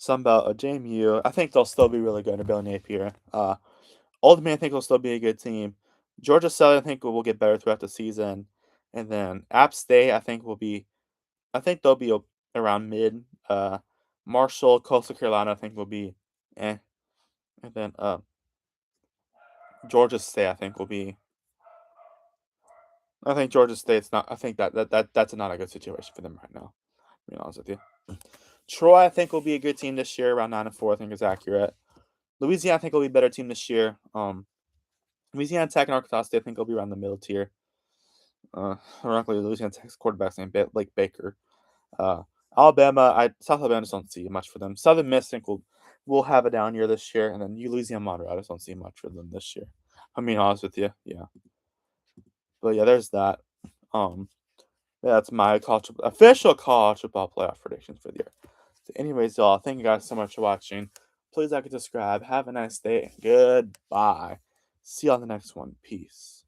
JMU, I think they'll still be really good under Bill Napier. Old Man, I think will still be a good team. Georgia Southern, I think will get better throughout the season, and then App State, I think they'll be around mid. Marshall, Coastal Carolina, I think will be, eh, and then Georgia State, I think will be. I think Georgia State's not. I think that's not a good situation for them right now. To be honest with you, Troy, I think will be a good team this year, around 9-4. I think is accurate. Louisiana, I think will be a better team this year. Louisiana Tech and Arkansas State, I think will be around the middle tier. Ironically, Louisiana Tech's quarterback's named Blake Baker. Uh, South Alabama, just don't see much for them. Southern Miss, I think will have a down year this year, and then Louisiana Monroe, I just don't see much for them this year. I mean, honest with you, yeah. But yeah, there's that. Um, yeah, that's my official college football playoff predictions for the year. So anyways, y'all, thank you guys so much for watching. Please like and subscribe. Have a nice day. Goodbye. See you on the next one. Peace.